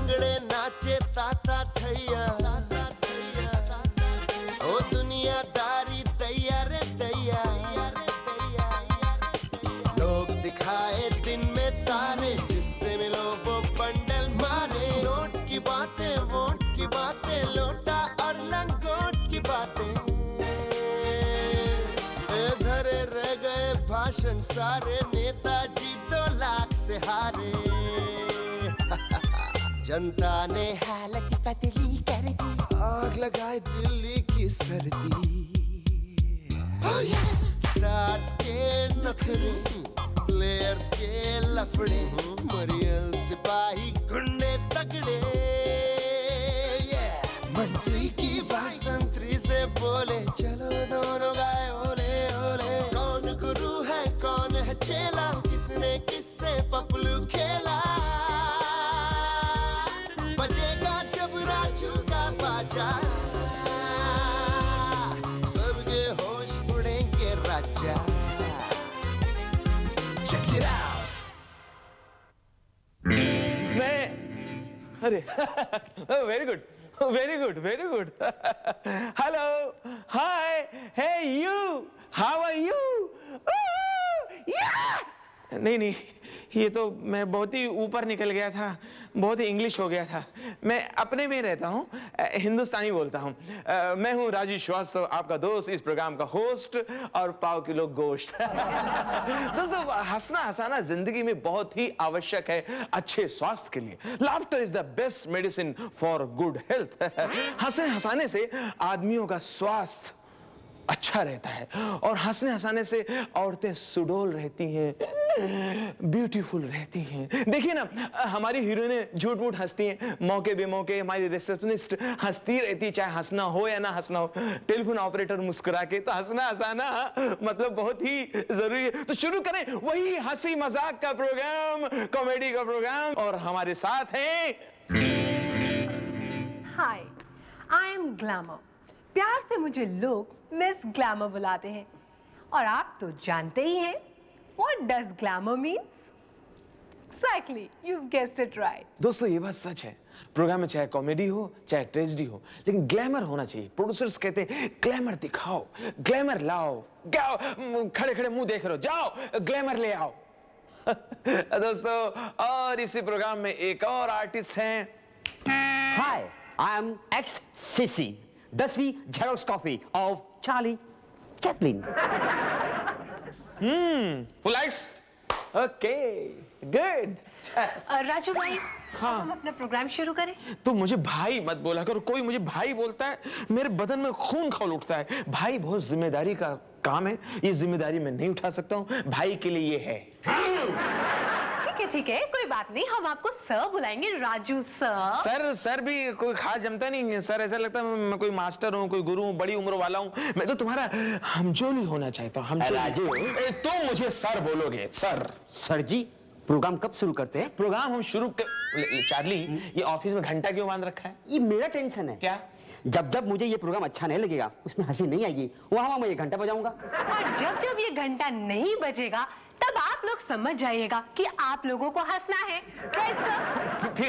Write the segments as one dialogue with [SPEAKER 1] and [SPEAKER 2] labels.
[SPEAKER 1] लंगड़े नाचे ताता थैया, ओ दुनियादारी तैयार तैयार, लोग दिखाए दिन में तारे, जिससे मिलो वो बंडल मारे। नोट की बातें, वोट की बातें, लोटा और लंगोट की बातें, धरे रह गए भाषण सारे, नेताजी 2 लाख से हारे। जनता ने हालत बदली कर दी, आग लगाए दिल्ली की सर्दी। स्टार्स के नखरे, प्लेयर्स के लफड़े, मरियल सिपाही गुंडे तगड़े। मंत्री की वासंत्री से बोले, चलो दोनों गाए ओले ओले। कौन गुरु है कौन है चेला, किसने किससे पपलू खेला। बजेगा जब राजू का बाजा, सबके होश उड़ेंगे राजा। Check it out.
[SPEAKER 2] अरे very good, very good, very good. Hello, hi, hey you, how are you? नहीं नहीं, ये तो मैं बहुत ही ऊपर निकल गया था, बहुत ही इंग्लिश हो गया था। मैं अपने में रहता हूँ, हिंदुस्तानी बोलता हूँ। मैं हूँ राजू श्रीवास्तव, आपका दोस्त, इस प्रोग्राम का होस्ट और पाव किलो गोश्त। दोस्तों, हंसना हंसाना जिंदगी में बहुत ही आवश्यक है अच्छे स्वास्थ्य के लिए। Laughter is the best medicine for good health. हंसने हंसाने से आदमियों का स्वास्थ्य अच्छा रहता है और हंसने हंसाने से औरतें सुडौल रहती हैं, ब्यूटीफुल रहती हैं। देखिए ना, हमारी हीरोइनें झूठ मूठ हंसती हैं, मौके बेमौके हमारी रिसेप्शनिस्ट हंसती रहती है, चाहे हंसना हो या ना हंसना हो। टेलीफोन ऑपरेटर मुस्कुरा के, तो हंसना हंसाना मतलब बहुत ही जरूरी है। तो शुरू करें वही हंसी मजाक का प्रोग्राम, कॉमेडी का प्रोग्राम, और हमारे साथ हैं।
[SPEAKER 3] Hi, I M glamour. प्यार से मुझे लोग मिस ग्लैमर बुलाते हैं, और आप तो जानते ही हैं what does glamour means. Exactly, you guessed it right.
[SPEAKER 2] दोस्तों, ये बात सच है, प्रोग्राम में चाहे कॉमेडी हो चाहे ट्रेजेडी हो, लेकिन ग्लैमर होना चाहिए। प्रोड्यूसर्स कहते हैं ग्लैमर दिखाओ, ग्लैमर लाओ, खड़े खड़े मुंह देख रहे हो, जाओ ग्लैमर ले आओ। दोस्तों, और इसी प्रोग्राम में एक और आर्टिस्ट हैं।
[SPEAKER 4] हाय, आई एम एक्स सीसी, 10वीं xerox copy of Charlie Chaplin.
[SPEAKER 2] पोलाइट्स, ओके, गुड।
[SPEAKER 3] राजू भाई,
[SPEAKER 2] हाँ।
[SPEAKER 3] हम अपना प्रोग्राम शुरू करें?
[SPEAKER 2] तो मुझे भाई मत बोला करो, कोई मुझे भाई बोलता है मेरे बदन में खून खौल उठता है। भाई बहुत जिम्मेदारी का काम है, ये जिम्मेदारी मैं नहीं उठा सकता हूँ, भाई के लिए ये है।
[SPEAKER 3] ठीक है, कोई बात नहीं, हम आपको सर बुलाएंगे, राजू सर।
[SPEAKER 2] सर भी कोई खास जमता नहीं है सर, ऐसा लगता है मैं कोई मास्टर हूँ, कोई गुरु हूँ, बड़ी उम्र वाला हूँ। मैं तो तुम्हारा हमजोली होना चाहता हूँ।
[SPEAKER 4] राजू,
[SPEAKER 2] तुम मुझे सर बोलोगे?
[SPEAKER 4] सर जी, प्रोग्राम कब शुरू करते हैं?
[SPEAKER 2] प्रोग्राम हम शुरू चार्ली, ये ऑफिस में घंटा क्यों बांध रखा है?
[SPEAKER 4] ये मेरा टेंशन है।
[SPEAKER 2] क्या?
[SPEAKER 4] जब जब मुझे ये प्रोग्राम अच्छा नहीं लगेगा, उसमें हंसी नहीं आएगी, वहां मैं ये घंटा बजाऊंगा।
[SPEAKER 3] और जब जब ये घंटा नहीं बजेगा, तब आप लोग समझ जाइएगा कि आप लोगों को हंसना है। Right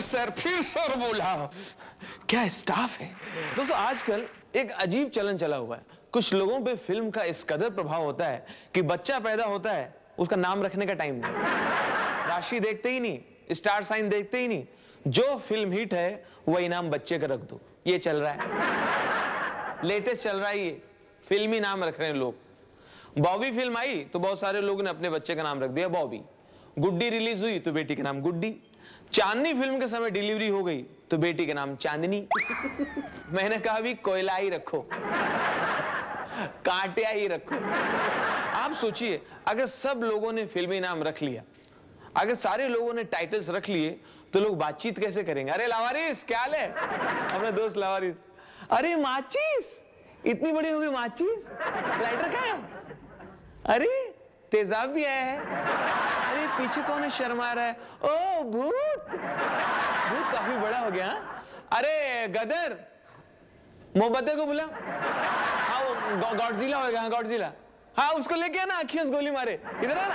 [SPEAKER 3] sir?
[SPEAKER 2] फिर सर बोला। क्या स्टाफ है। दोस्तों, आजकल एक अजीब चलन चला हुआ है। कुछ लोगों पे फिल्म का इस कदर प्रभाव होता है कि बच्चा पैदा होता है, उसका नाम रखने का टाइम नहीं, राशि देखते ही नहीं, स्टार साइन देखते ही नहीं, जो फिल्म हिट है वही नाम बच्चे का रख दो। ये चल रहा है, लेटेस्ट चल रहा है, ये फिल्मी नाम रख रहे हैं लोग। बॉबी फिल्म आई तो बहुत सारे लोगों ने अपने बच्चे का नाम रख दिया बॉबी। गुड्डी रिलीज हुई तो बेटी का नाम गुड्डी। चांदनी फिल्म के समय डिलीवरी हो गई तो बेटी का नाम चांदनी। मैंने कहा भी कोयला ही रखो, कांटिया ही रखो। आप सोचिए, अगर सब लोगों ने फिल्मी नाम रख लिया, अगर सारे लोगों ने टाइटल्स रख लिए, तो लोग बातचीत कैसे करेंगे? अरे लावारिस, क्या हाल है? अपने दोस्त लावारिस, अरे माचिस, इतनी बड़ी हो गई माचिस, लाइटर कहाँ है? अरे तेजाब भी आया है। अरे पीछे कौन है शर्मा रहा है? ओ भूत, भूत काफी बड़ा हो गया। अरे गदर, मोहब्बते को बुला। हाँ, वो गॉडजिला होगा, गॉडजिला। हाँ, उसको लेके आना, अखियों गोली मारे। इधर आना,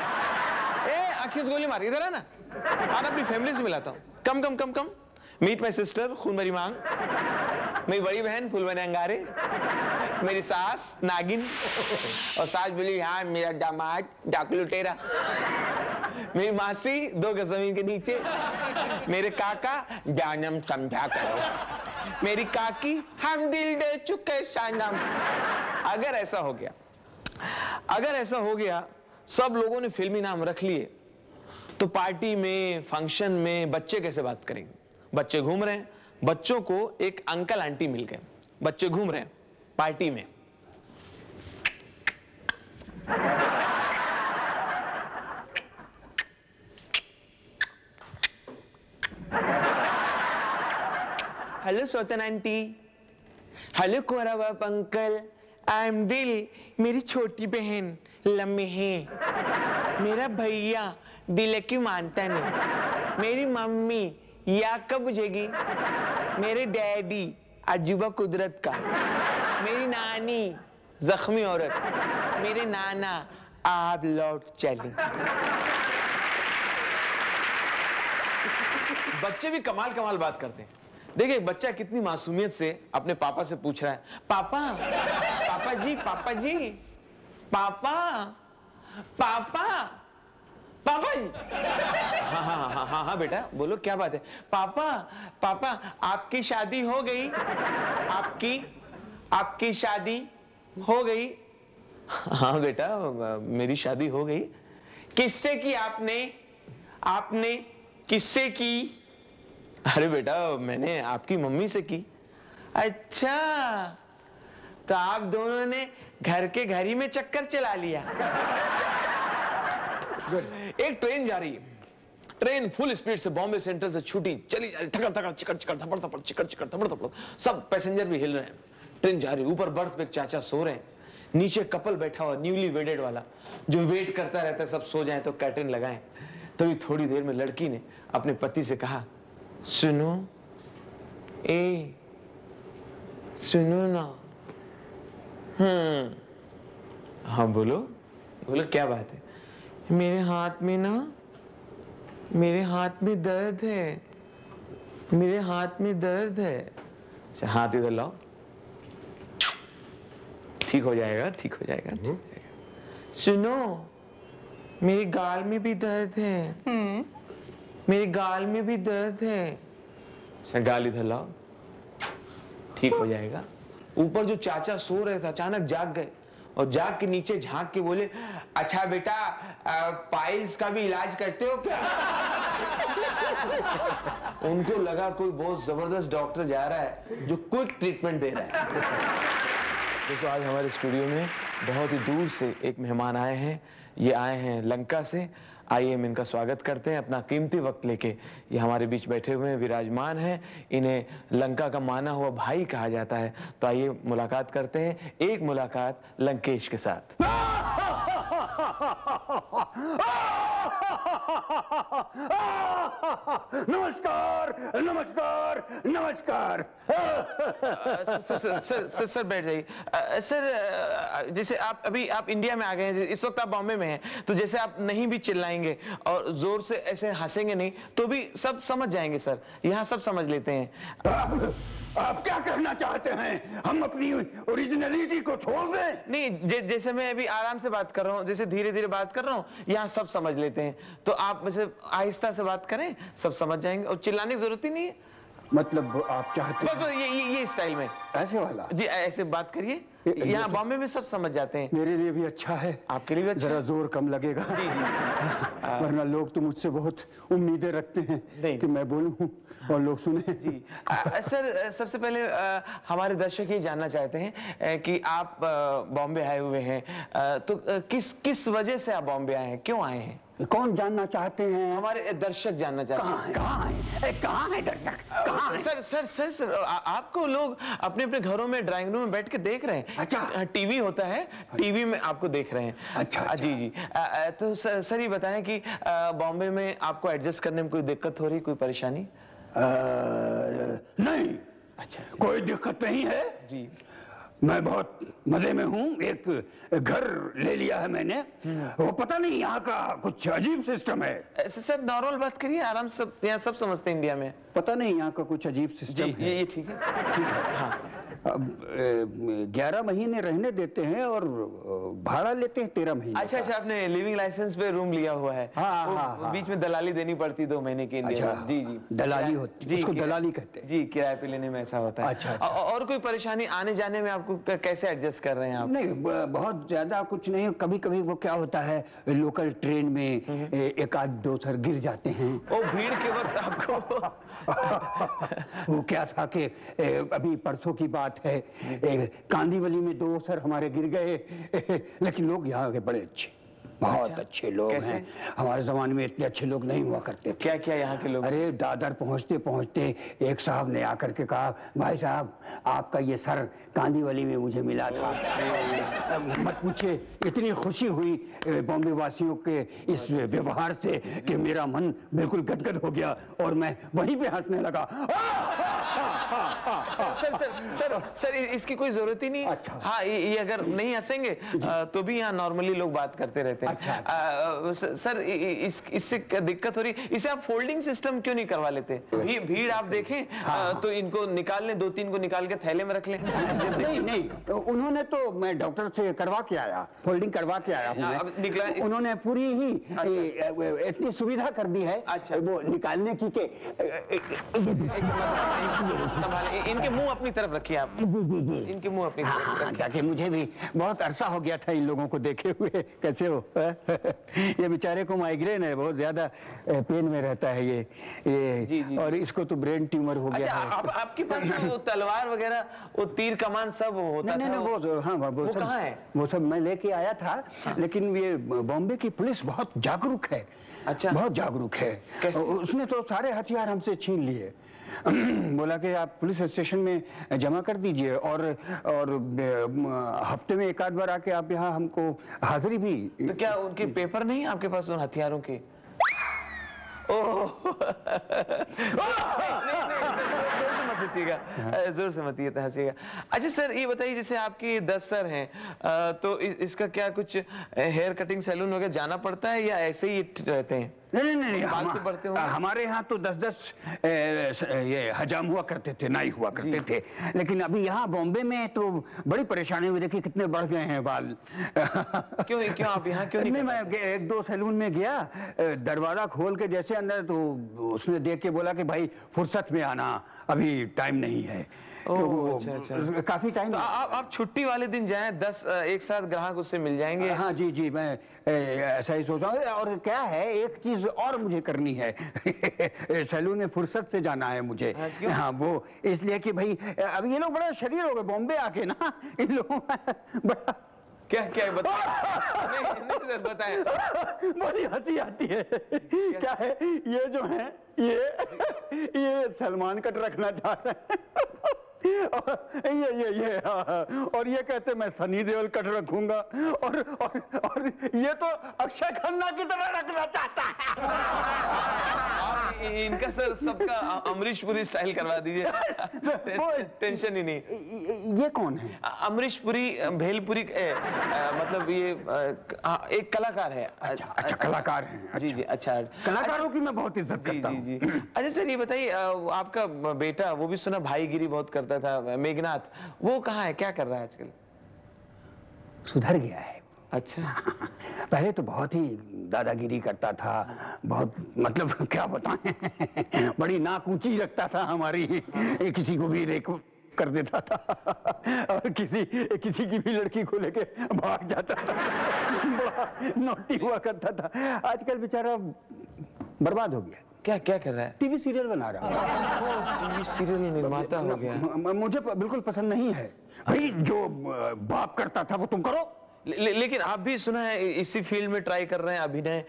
[SPEAKER 2] ए अखियों गोली मार, इधर आना। और अपनी फैमिली से मिलाता हूँ। कम कम कम कम, मीट माई सिस्टर, खून भरी मांग, मेरी बड़ी बहन फूल बने अंगारे, मेरी सास नागिन, और सास बोली हाँ मेरा दामाद डाकू लुटेरा, मेरी मासी 2 गज जमीन के नीचे, मेरे काका जानम समझा करो, मेरी काकी हम दिल दे चुके सनम। अगर ऐसा हो गया सब लोगों ने फिल्मी नाम रख लिए तो पार्टी में फंक्शन में बच्चे कैसे बात करेंगे? बच्चे घूम रहे हैं, बच्चों को एक अंकल आंटी मिल गए, बच्चे घूम रहे हैं पार्टी में, हेलो सोतन आंटी, हेलो कोरा बाप अंकल, आई एम दिल, मेरी छोटी बहन लम्हे है, मेरा भैया दिल की मानता नहीं, मेरी मम्मी या कब बुझेगी, मेरे डैडी अजूबा कुदरत का, मेरी नानी जख्मी औरत, मेरे नाना आप लौट चली। बच्चे भी कमाल कमाल बात करते हैं। देखिए बच्चा कितनी मासूमियत से अपने पापा से पूछ रहा है, पापा पापा जी पापा जी पापा पापा पापा जी। हाँ हाँ हाँ हाँ हाँ बेटा बोलो क्या बात है? पापा पापा आपकी शादी हो गई? आपकी शादी हो गई? हाँ बेटा मेरी शादी हो गई। किससे की आपने किससे की? अरे बेटा मैंने आपकी मम्मी से की। अच्छा तो आप दोनों ने घर के घर ही में चक्कर चला लिया। एक ट्रेन जा रही है, ट्रेन फुल स्पीड से बॉम्बे सेंट्रल से छूटी चली जा रही, थकड़ थकड़ चिकड़ चिकड़ थपड़ थपड़ चिकड़ चिकड़ थपड़ थपड़, सब पैसेंजर भी हिल रहे हैं। ट्रेन जा रही है, ऊपर बर्थ पे एक चाचा सो रहे हैं, नीचे कपल बैठा हुआ न्यूली वेडेड वाला जो वेट करता रहता है सब सो जाए तो कर्टन लगाएं। तभी थोड़ी देर में लड़की ने अपने पति से कहा, सुनो सुनो ना। हाँ बोलो क्या बात है? मेरे हाथ में दर्द है, मेरे हाथ में दर्द है। अच्छा हाथ इधर लाओ, ठीक हो जाएगा। सुनो मेरे गाल में भी दर्द है, मेरे गाल में भी दर्द है। अच्छा गाल इधर लाओ, ठीक हो जाएगा। ऊपर जो चाचा सो रहे थे अचानक जाग गए और जाग के नीचे झांक के बोले, अच्छा बेटा पाइल्स का भी इलाज करते हो क्या? उनको लगा कोई बहुत जबरदस्त डॉक्टर जा रहा है जो क्विक ट्रीटमेंट दे रहा है। दोस्तों आज हमारे स्टूडियो में बहुत ही दूर से एक मेहमान आए हैं, ये आए हैं लंका से। आइए हम इनका स्वागत करते हैं। अपना कीमती वक्त लेके ये हमारे बीच बैठे हुए हैं, विराजमान हैं। इन्हें लंका का माना हुआ भाई कहा जाता है। तो आइए मुलाकात करते हैं, एक मुलाकात लंकेश के साथ।
[SPEAKER 5] नमस्कार नमस्कार नमस्कार।
[SPEAKER 2] सर बैठ जाइए। सर जैसे आप इंडिया में आ गए हैं, इस वक्त आप बॉम्बे में हैं, तो जैसे आप नहीं भी चिल्लाएंगे और जोर से ऐसे हंसेंगे नहीं तो भी सब समझ जाएंगे सर, यहाँ सब समझ लेते हैं।
[SPEAKER 5] आप क्या कहना चाहते हैं? हम अपनी ओरिजिनलिटी को छोड़ दें?
[SPEAKER 2] नहीं जैसे मैं अभी आराम से बात कर रहा हूँ, जैसे धीरे धीरे बात कर रहा हूँ, यहाँ सब समझ लेते हैं। तो आप मुझे आहिस्ता से बात करें, सब समझ जाएंगे और चिल्लाने की जरूरत ही नहीं है।
[SPEAKER 5] मतलब आप चाहते हैं?
[SPEAKER 2] बस ये स्टाइल में
[SPEAKER 5] ऐसे वाला?
[SPEAKER 2] जी ऐसे बात करिए, यहाँ बॉम्बे में सब समझ जाते हैं।
[SPEAKER 5] मेरे लिए भी अच्छा है।
[SPEAKER 2] आपके लिए भी अच्छा?
[SPEAKER 5] जरा जोर कम लगेगा।
[SPEAKER 2] जी
[SPEAKER 5] वरना लोग तो मुझसे बहुत उम्मीदें रखते हैं कि मैं बोलूं और लोग सुने।
[SPEAKER 2] जी सर सबसे पहले हमारे दर्शक ये जानना चाहते हैं कि आप बॉम्बे आए हुए हैं, तो किस वजह से आप बॉम्बे आए हैं, क्यों आए हैं?
[SPEAKER 5] कौन जानना चाहते हैं?
[SPEAKER 2] हमारे दर्शक जानना चाहते हैं।
[SPEAKER 5] कहाँ है दर्शक?
[SPEAKER 2] सर आपको लोग अपने अपने घरों में ड्राइंग रूम में बैठ के देख रहे हैं।
[SPEAKER 5] अच्छा।
[SPEAKER 2] टीवी होता है, टीवी में आपको देख रहे हैं।
[SPEAKER 5] अच्छा।
[SPEAKER 2] जी तो सर ये बताएं कि बॉम्बे में आपको एडजस्ट करने में कोई दिक्कत हो रही, कोई परेशानी?
[SPEAKER 5] नहीं।
[SPEAKER 2] अच्छा
[SPEAKER 5] कोई दिक्कत नहीं है
[SPEAKER 2] जी।
[SPEAKER 5] मैं बहुत मजे में हूँ। एक घर ले लिया है मैंने। वो पता नहीं यहाँ का कुछ अजीब सिस्टम है।
[SPEAKER 2] ऐसे सर नॉर्मल बात करिए, आराम से, यहाँ सब समझते हैं इंडिया में।
[SPEAKER 5] पता नहीं यहाँ का कुछ अजीब सिस्टम है।
[SPEAKER 2] ये ठीक है।
[SPEAKER 5] ठीक है।
[SPEAKER 2] हाँ।
[SPEAKER 5] अब 11 महीने रहने देते हैं और भाड़ा लेते हैं 13 महीने।
[SPEAKER 2] अच्छा अच्छा, आपने लिविंग लाइसेंस पे रूम लिया हुआ है।
[SPEAKER 5] हाँ,
[SPEAKER 2] वो
[SPEAKER 5] हाँ, हाँ।
[SPEAKER 2] बीच में दलाली देनी पड़ती 2 महीने की इंडिया में। जी जी,
[SPEAKER 5] दलाली होती है, उसको दलाली कहते हैं।
[SPEAKER 2] जी, किराए पे लेने में ऐसा होता है।
[SPEAKER 5] अच्छा, अच्छा।
[SPEAKER 2] और कोई परेशानी आने जाने में आपको कैसे एडजस्ट कर रहे हैं आप?
[SPEAKER 5] नहीं, बहुत ज्यादा कुछ नहीं। कभी कभी वो क्या होता है, लोकल ट्रेन में एक आध दो सर गिर जाते हैं।
[SPEAKER 2] ओ, भीड़ के वक्त आपको
[SPEAKER 5] वो क्या था कि अभी परसों की बात है, कांदीवली में 2 सर हमारे गिर गए। लेकिन लोग यहाँ के बड़े अच्छे, बहुत अच्छे लोग हैं। हमारे जमाने में इतने अच्छे लोग नहीं हुआ करते थे।
[SPEAKER 2] क्या क्या यहाँ के लोग?
[SPEAKER 5] अरे दादर पहुँचते पहुँचते एक साहब ने आकर के कहा, भाई साहब आपका ये सर कांदीवली में मुझे मिला था। मत पूछे, इतनी खुशी हुई बॉम्बे वासियों के इस व्यवहार से कि मेरा मन बिल्कुल गदगद हो गया और मैं वहीं पे हंसने लगा।
[SPEAKER 2] सर इसकी कोई जरूरत ही नहीं।
[SPEAKER 5] अच्छा।
[SPEAKER 2] हाँ, ये अगर नहीं हंसेंगे तो भी यहाँ नॉर्मली लोग बात करते रहते हैं।
[SPEAKER 5] अच्छा।
[SPEAKER 2] सर इससे क्या दिक्कत हो रही? इसे आप फोल्डिंग सिस्टम क्यों नहीं करवा लेते? भीड़ आप देखें तो इनको निकाल लें, 2-3 को निकाल के थैले में रख लें।
[SPEAKER 5] नहीं नहीं, उन्होंने तो, मैं डॉक्टर से करवा के आया, फोल्डिंग करवा के आया हूँ।
[SPEAKER 2] अब निकला
[SPEAKER 5] उन्होंने पूरी ही इतनी सुविधा कर दी है।
[SPEAKER 2] अच्छा।
[SPEAKER 5] वो निकालने की के
[SPEAKER 2] संभाले, इनके मुंह अपनी तरफ रखिए आप। इनके मुंह अपनी तरफ रखिए।
[SPEAKER 5] ताकि मुझे भी बहुत अरसा हो गया था इन लोगों को देखे हुए। कैसे हो? ये बेचारे को माइग्रेन है, बहुत ज्यादा पेन में रहता है ये
[SPEAKER 2] जी।
[SPEAKER 5] और इसको तो ब्रेन ट्यूमर हो गया है।
[SPEAKER 2] आपके पास वो तलवार वगैरह, वो तीर कमान सब होता
[SPEAKER 5] नहीं,
[SPEAKER 2] था?
[SPEAKER 5] वो सब
[SPEAKER 2] कहाँ है?
[SPEAKER 5] वो सब मैं लेके आया था। लेकिन ये बॉम्बे की पुलिस बहुत जागरूक है।
[SPEAKER 2] अच्छा।
[SPEAKER 5] बहुत जागरूक है।
[SPEAKER 2] कैसे?
[SPEAKER 5] उसने तो सारे हथियार हमसे छीन लिए। बोला कि आप पुलिस स्टेशन में जमा कर दीजिए और हफ्ते में एक आध बार आके आप यहाँ हमको हाजिरी भी।
[SPEAKER 2] तो क्या उनके पेपर नहीं आपके पास उन हथियारों के? जोर से मत हंसिएगा। अच्छा सर, ये बताइए, जैसे आपके 10 सर हैं, तो इसका क्या कुछ हेयर कटिंग सैलून वगैरह जाना पड़ता है या ऐसे ही रहते हैं?
[SPEAKER 5] नहीं,
[SPEAKER 2] पड़ते होंगे?
[SPEAKER 5] हमारे यहाँ तो 10-10 ये हजाम हुआ करते थे, नाई हुआ करते थे। लेकिन अभी यहाँ बॉम्बे में तो बड़ी परेशानी हुई। देखिए कितने बढ़ गए हैं बाल।
[SPEAKER 2] क्यों आप यहाँ क्यों नहीं?
[SPEAKER 5] मैं 1-2 सैलून में गया, दरवाजा खोल के जैसे अंदर, तो उसने देख के बोला कि भाई फुर्सत में आना, अभी टाइम नहीं है।
[SPEAKER 2] अच्छा।
[SPEAKER 5] काफी टाइम।
[SPEAKER 2] तो आप छुट्टी वाले दिन जाएं, 10 एक साथ ग्राहक उससे मिल जाएंगे।
[SPEAKER 5] हाँ जी, मैं ऐसा ही सोचा हूँ। और क्या है, एक चीज और मुझे करनी है। सैलून में फुर्सत से जाना है मुझे। हाँ, वो इसलिए कि भाई अब ये लोग बड़ा शरीर हो गए बॉम्बे आके ना, इन लोगों बड़ा।
[SPEAKER 2] क्या नहीं सर बताएं।
[SPEAKER 5] बड़ी हंसी आती है। क्या है, ये जो है ये सलमान कट रखना चाहते हैं। ये और ये कहते मैं सनी देओल कट रखूंगा और ये तो अक्षय खन्ना की तरह रखना चाहता है।
[SPEAKER 2] इनका सर सबका अमरीश पुरी स्टाइल करवा दीजिए। टेंशन ही नहीं।
[SPEAKER 5] ये कौन है?
[SPEAKER 2] अमरीश पुरी भेलपुरी, मतलब ये एक कलाकार है।
[SPEAKER 5] अच्छा, कलाकार है।
[SPEAKER 2] जी अच्छा।
[SPEAKER 5] कलाकारों की मैं बहुत इज्जत करता हूँ।
[SPEAKER 2] जी। अच्छा सर, ये बताइए, आपका बेटा, वो भी सुना भाईगिरी बहुत करता था, मेघनाथ, वो कहाँ है, क्या कर रहा है आजकल?
[SPEAKER 5] सुधर गया है।
[SPEAKER 2] अच्छा।
[SPEAKER 5] पहले तो बहुत ही दादागिरी करता था, बहुत, मतलब क्या बताएं, बड़ी नाक ऊंची रखता था हमारी, किसी को भी देख कर देता था और किसी की भी लड़की को लेके भाग जाता था। बड़ा नौटी हुआ करता था। आजकल बेचारा बर्बाद हो गया।
[SPEAKER 2] क्या कर रहा है?
[SPEAKER 5] टीवी सीरियल बना रहा है।
[SPEAKER 2] टीवी सीरियल निर्माता हो गया।
[SPEAKER 5] मुझे बिल्कुल पसंद नहीं है भाई, जो बाप करता था वो तुम करो।
[SPEAKER 2] लेकिन आप भी सुना है इसी फील्ड में ट्राई कर रहे हैं, अभिनय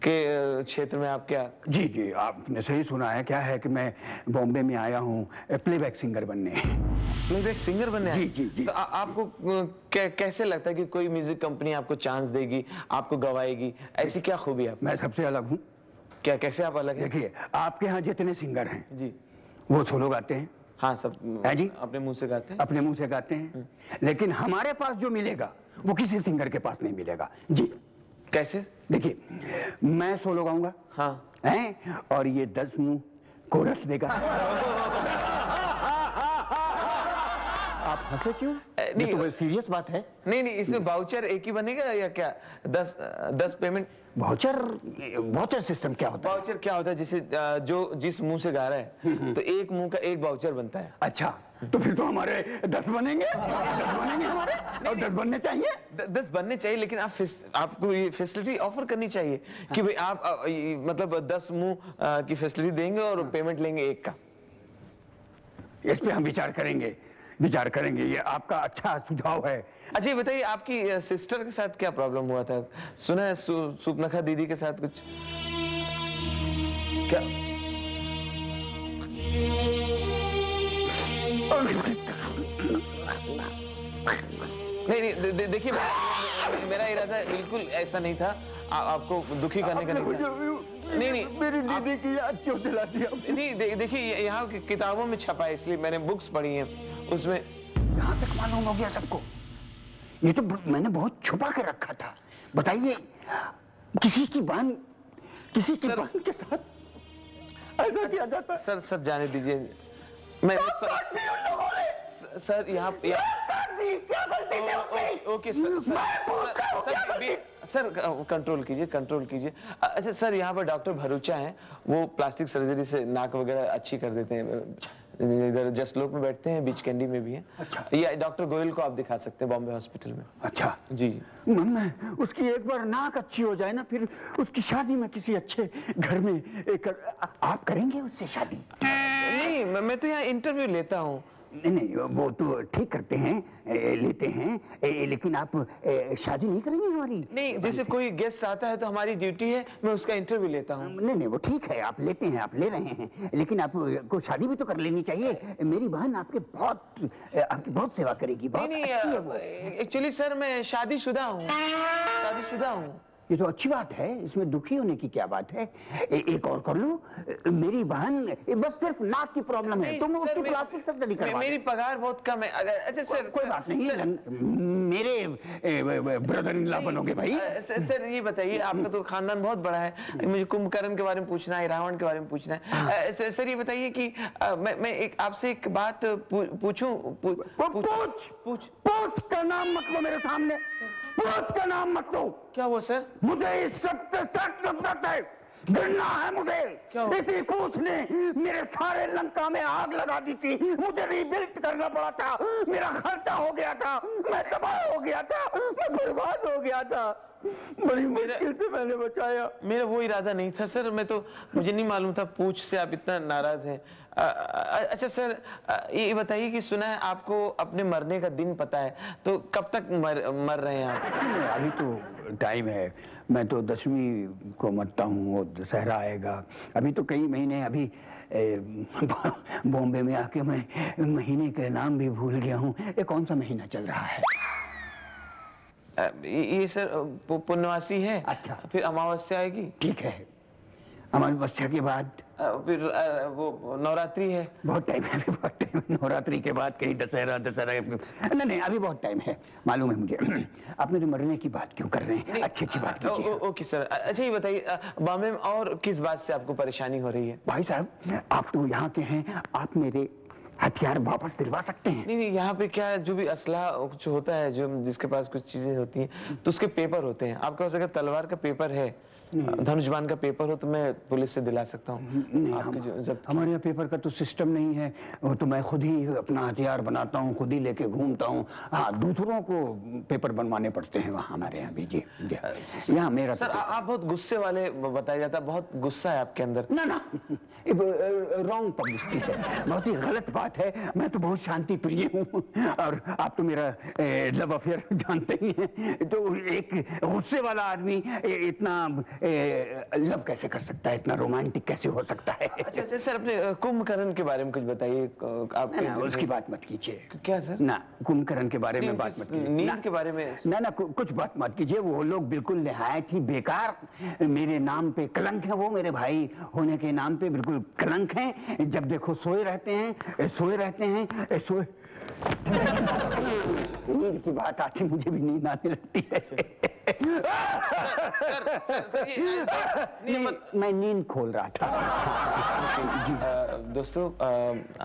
[SPEAKER 2] के क्षेत्र में आप? क्या? जी, आपने सही सुना है। क्या है कि मैं बॉम्बे में आया हूँ प्लेबैक सिंगर बनने। प्लेबैक सिंगर बनने? जी। तो आपको कैसे लगता है कि कोई म्यूजिक कंपनी आपको चांस देगी, आपको गवाएगी? ऐसी क्या खूबी है? मैं सबसे अलग हूँ। क्या, कैसे आप अलग हैं? देखिए, आपके यहाँ जितने सिंगर हैं जी, वो सोलो गाते हैं। हाँ सब
[SPEAKER 5] है जी?
[SPEAKER 2] अपने मुंह से गाते हैं।
[SPEAKER 5] अपने मुंह से गाते हैं, लेकिन हमारे पास जो मिलेगा वो किसी सिंगर के पास नहीं मिलेगा जी।
[SPEAKER 2] कैसे?
[SPEAKER 5] देखिए, मैं सोलो गाऊंगा,
[SPEAKER 2] हाँ
[SPEAKER 5] हैं, और ये 10 मुंह कोरस देगा। आप हंसे क्यों? ये तो सीरियस बात है।
[SPEAKER 2] नहीं नहीं, इसमें वाउचर एक ही बनेगा या क्या? 10 पेमेंट?
[SPEAKER 5] वाउचर सिस्टम क्या होता है?
[SPEAKER 2] वाउचर क्या होता है, जैसे जो जिस मुंह से गा रहा है तो एक मुंह का एक वाउचर बनता है।
[SPEAKER 5] अच्छा, तो फिर तो हमारे 10 बनेंगे, 10 बनेंगे हमारे, और 10 बनने चाहिए।
[SPEAKER 2] 10 बनने चाहिए, लेकिन आपको ये फैसिलिटी ऑफर करनी चाहिए कि भाई आप मतलब 10 मुंह की फैसिलिटी देंगे और पेमेंट लेंगे एक का।
[SPEAKER 5] इस पे हम विचार करेंगे, ये आपका अच्छा सुझाव है।
[SPEAKER 2] अच्छा ये बताइए, आपकी सिस्टर के साथ क्या प्रॉब्लम हुआ था? सुना है सुपनखा दीदी के साथ कुछ क्या? नहीं देखिए, मेरा इरादा बिल्कुल ऐसा नहीं था, आपको दुखी करने का नहीं था। नहीं
[SPEAKER 5] मेरी दीदी की याद क्यों दिला दिया?
[SPEAKER 2] नहीं देखिए, यहाँ की किताबों में छपा है, इसलिए मैंने बुक्स पढ़ी हैं, उसमें
[SPEAKER 5] यहाँ तक मालूम हो गया सबको। ये तो मैंने बहुत छुपा के रखा था। बताइए, किसी की बहन के साथ ऐसा किया जाता?
[SPEAKER 2] सर जाने दीजिए। मैं सर यहाँ ओके सर कंट्रोल कीजिए। अच्छा सर, यहाँ पर डॉक्टर भरूचा हैं, वो प्लास्टिक सर्जरी से नाक वगैरह अच्छी कर देते हैं। इधर जसलोक में बैठते हैं, बीच कैंडी में भी है।
[SPEAKER 5] अच्छा।
[SPEAKER 2] या डॉक्टर गोयल को आप दिखा सकते हैं बॉम्बे हॉस्पिटल में।
[SPEAKER 5] अच्छा
[SPEAKER 2] जी।
[SPEAKER 5] मैं उसकी एक बार नाक अच्छी हो जाए ना, फिर उसकी शादी में किसी अच्छे घर में आप करेंगे उससे शादी?
[SPEAKER 2] नहीं, मैं तो यहाँ इंटरव्यू लेता हूँ।
[SPEAKER 5] नहीं, वो तो ठीक करते हैं, लेते हैं, लेकिन आप शादी नहीं करेंगे हमारी?
[SPEAKER 2] नहीं, जैसे कोई गेस्ट आता है तो हमारी ड्यूटी है, मैं उसका इंटरव्यू लेता हूँ।
[SPEAKER 5] नहीं, वो ठीक है, आप लेते हैं, आप ले रहे हैं, लेकिन आपको शादी भी तो कर लेनी चाहिए। मेरी बहन आपकी बहुत सेवा करेगी, बहुत अच्छी है वो।
[SPEAKER 2] एक्चुअली सर, मैं शादीशुदा हूँ।
[SPEAKER 5] ये तो अच्छी बात है, इसमें दुखी होने की क्या बात है? एक और कर लो। मेरी बहन बस सिर्फ नाक की प्रॉब्लम है, तुम उसकी प्लास्टिक सर्जरी करवा दो।
[SPEAKER 2] मेरी पगार बहुत कम है। अच्छा सर,
[SPEAKER 5] कोई बात नहीं, मेरे ब्रदर इन लॉ बनोगे भाई।
[SPEAKER 2] सर ये बताइए, आपका तो खानदान बहुत बड़ा है, मुझे कुंभकर्ण के बारे में पूछना है, रावण के बारे में पूछना है। सर ये बताइए कि मैं आपसे एक बात पूछूं?
[SPEAKER 5] पूछ का नाम मत लो मेरे सामने, पूछ का नाम मत लो।
[SPEAKER 2] क्या हुआ सर?
[SPEAKER 5] मुझे इस सब से सख्त नफरत है, घृणा है मुझे। इसी पूछ ने मेरे सारे लंका में आग लगा दी थी, मुझे रीबिल्ड करना पड़ा था, मेरा खर्चा हो गया था, मैं तबाह हो गया था, मैं बर्बाद हो गया था। बड़ी मुश्किल से मैंने बचाया।
[SPEAKER 2] मेरा वो इरादा नहीं था सर, मुझे नहीं मालूम था पूछ से आप इतना नाराज हैं। अच्छा सर, ये बताइए कि सुना है आपको अपने मरने का दिन पता है, तो कब तक मर रहे हैं आप?
[SPEAKER 5] अभी तो टाइम है, मैं तो 10वीं को मरता हूँ, वो दशहरा आएगा। अभी तो कई महीने, अभी बॉम्बे में आके मैं महीने के नाम भी भूल गया हूँ। ये कौन सा महीना चल रहा है?
[SPEAKER 2] ये सर पुण्यवासी है।
[SPEAKER 5] अच्छा,
[SPEAKER 2] फिर अमावस्या आएगी।
[SPEAKER 5] ठीक है, अमावस्या के बाद
[SPEAKER 2] फिर वो नवरात्रि है।
[SPEAKER 5] बहुत टाइम है, अभी बहुत टाइम है। नवरात्रि के बाद कहीं दशहरा नहीं, अभी बहुत टाइम है, मालूम है मुझे। आप मेरे मरने की बात क्यों कर रहे हैं? अच्छी बात कीजिए।
[SPEAKER 2] Okay sir. अच्छा ये बताइए, बॉम्बे में और किस बात से आपको परेशानी हो रही है?
[SPEAKER 5] भाई साहब, आप तो यहाँ के हैं, आप मेरे हथियार वापस दिलवा सकते हैं?
[SPEAKER 2] नहीं, यहाँ पे क्या, जो भी असला कुछ होता है, जो जिसके पास कुछ चीजें होती हैं, तो उसके पेपर होते हैं। आपके पास अगर तलवार का पेपर है, धनुष्बाण का पेपर हो, तो मैं पुलिस से दिला सकता हूँ।
[SPEAKER 5] हमारे यहाँ पेपर का तो सिस्टम नहीं है, वो तो मैं खुद ही अपना हथियार बनाता हूँ, खुद ही लेके घूमता हूँ। हाँ, दूसरों को पेपर बनवाने पड़ते हैं वहाँ हमारे यहाँ भी। जी, यहाँ मेरा
[SPEAKER 2] सर आप बहुत गुस्से वाले बताया जाता है, बहुत गुस्सा है आपके अंदर।
[SPEAKER 5] ना रॉन्ग पब्लिसिटी है, बहुत ही गलत बात है। मैं तो बहुत शांति प्रिय हूँ, और आप तो मेरा लव अफेयर जानते ही हैं। तो एक गुस्से वाला आदमी इतना लव कैसे कर सकता है, इतना रोमांटिक कैसे हो सकता है?
[SPEAKER 2] अच्छा सर, अपने कुंभकर्ण के बारे में कुछ बताइए। आप
[SPEAKER 5] उसकी बात मत कीजिए।
[SPEAKER 2] क्या सर?
[SPEAKER 5] ना, कुंभकर्ण के बारे में बात मत कीजिए।
[SPEAKER 2] नींद के बारे में
[SPEAKER 5] ना कुछ बात मत कीजिए। वो लोग बिल्कुल निहायत ही बेकार, मेरे नाम पे कलंक है। वो मेरे भाई होने के नाम पे बिल्कुल कलंक हैं। जब देखो सोए रहते हैं, सोए रहते हैं, सोए। नींद की बात आती, मुझे भी नींद आने लगती है।
[SPEAKER 2] सर,
[SPEAKER 5] मैं नींद खोल रहा था।
[SPEAKER 2] दोस्तों,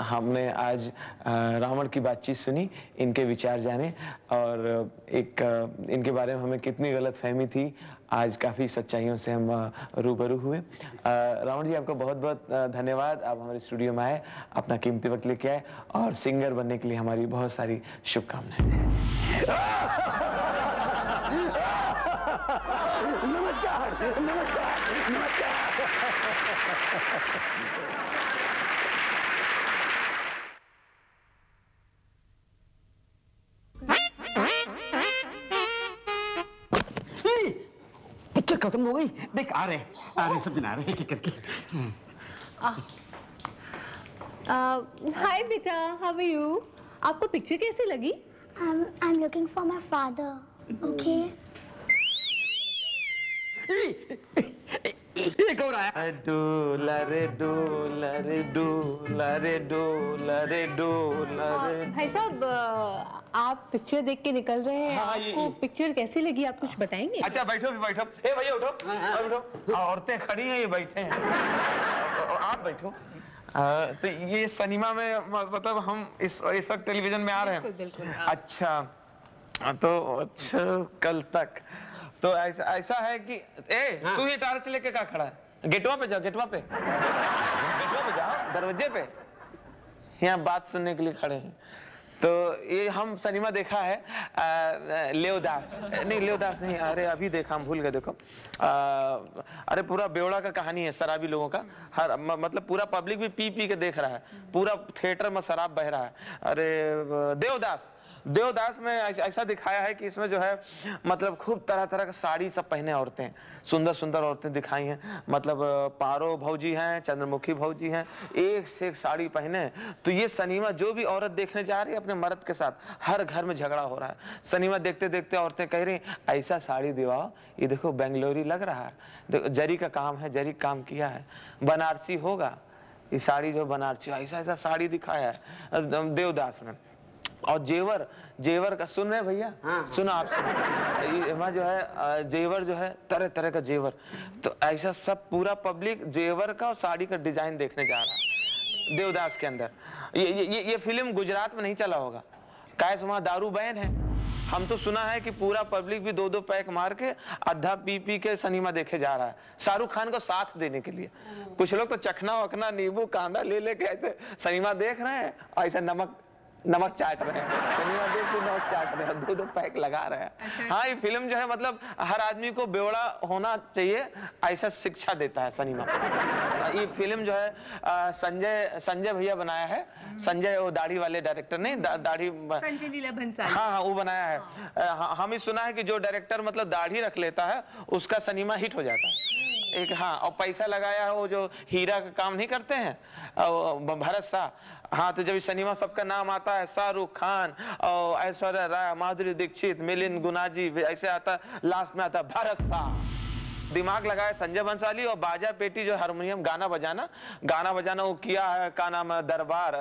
[SPEAKER 2] हमने आज रावण की बातचीत सुनी, इनके विचार जाने, और इनके बारे में हमें कितनी गलतफहमी थी, आज काफ़ी सच्चाइयों से हम रूबरू हुए। रावण जी, आपका बहुत बहुत धन्यवाद। आप हमारे स्टूडियो में आए, अपना कीमती वक्त लेके आए, और सिंगर बनने के लिए हमारी बहुत सारी शुभकामनाएं।
[SPEAKER 5] नमस्कार, नमस्कार, नमस्कार।
[SPEAKER 4] पिक्चर खत्म हो गई, देख आ रहे सब जन आ रहे एक करके।
[SPEAKER 3] हाय बेटा, हाउ आर यू? आपको पिक्चर कैसी लगी?
[SPEAKER 6] I'm looking for my father. Okay.
[SPEAKER 4] एक और आया।
[SPEAKER 2] डोला रे डोला रे डोला रे डोला रे डोला रे।
[SPEAKER 3] भाई साहब, आप पिक्चर देख के निकल रहे हैं।
[SPEAKER 2] हाँ,
[SPEAKER 3] आपको पिक्चर कैसी लगी, आप कुछ बताएंगे?
[SPEAKER 2] अच्छा, बैठो बैठो। ए भैया उठो, बैठो। औरतें खड़ी हैं, ये बैठे हैं, आप बैठो। तो ये सिनेमा में मतलब हम इस वक्त टेलीविजन में आ रहे हैं।
[SPEAKER 3] बिल्कुल।
[SPEAKER 2] अच्छा, तो अच्छा, कल तक तो ऐसा है कि तू ये टार्च लेके क्या खड़ा है? गेटवा पे जाओ, गेटवा पे जाओ, दरवाजे पे। यहाँ बात सुनने के लिए खड़े हैं। तो ये हम सिनेमा देखा है लेवदास नहीं, अरे अभी देखा, हम भूल गए। देखो, अरे पूरा बेवड़ा का कहानी है, शराबी लोगों का। मतलब पूरा पब्लिक भी पी पी के देख रहा है, पूरा थिएटर में शराब बह रहा है। अरे देवदास में ऐसा दिखाया है कि इसमें जो है मतलब खूब तरह तरह का साड़ी सब पहने औरतें, सुंदर सुंदर औरतें दिखाई हैं। मतलब पारो भौजी हैं, चंद्रमुखी भौजी हैं, एक से एक साड़ी पहने। तो ये सिनेमा जो भी औरत देखने जा रही है अपने मर्द के साथ, हर घर में झगड़ा हो रहा है। सिनेमा देखते देखते औरतें कह रही ऐसा साड़ी दिवाओ, ये देखो बेंगलोरी लग रहा है, देखो जरी का काम है, जरी काम किया है, बनारसी होगा ये साड़ी, जो बनारसी, ऐसा ऐसा साड़ी दिखाया है देवदास में। और जेवर का सुन रहे भैया? सुनो आप, सुनो जो है जेवर जो है, तरह तरह का जेवर। तो ऐसा सब पूरा पब्लिक जेवर का और साड़ी का डिजाइन देखने जा रहा है देवदास के अंदर। ये फिल्म गुजरात में नहीं चला होगा, कैसे वहां दारू बैन है। हम तो सुना है कि पूरा पब्लिक भी 2-2 पैक मार के आधा पी पी के सिनेमा देखे जा रहा है, शाहरुख खान को साथ देने के लिए। कुछ लोग तो चखना वखना नींबू कांदा ले लेके ऐसे सिनेमा देख रहे हैं, ऐसा नमक चाट रहे हैं, सिनेमा देख के नमक चाट रहे हैं, 2-2 पैक लगा रहे हैं। हाँ, ये फिल्म जो है मतलब हर आदमी को बेवड़ा होना चाहिए, ऐसा शिक्षा देता है सिनेमा। ये फिल्म जो है संजय भैया बनाया है। संजय वो दाढ़ी वाले डायरेक्टर नहीं, दाढ़ी
[SPEAKER 3] संजय लीला भंसाली।
[SPEAKER 2] हाँ, वो बनाया है। हम ही सुना है कि जो डायरेक्टर मतलब दाढ़ी रख लेता है उसका सिनेमा हिट हो जाता है। एक हाँ, और पैसा लगाया है वो जो हीरा का काम नहीं करते हैं भरत शाह। हाँ, तो जब सिनेमा सबका नाम आता है, शाहरुख खान और ऐश्वर्या राय, माधुरी दीक्षित, मिलिंद गुनाजी, ऐसे आता, लास्ट में आता भरत शाह। दिमाग लगाया संजय बंसाली, और बाजा पेटी जो हारमोनियम गाना बजाना वो किया है, का नाम है दरबार,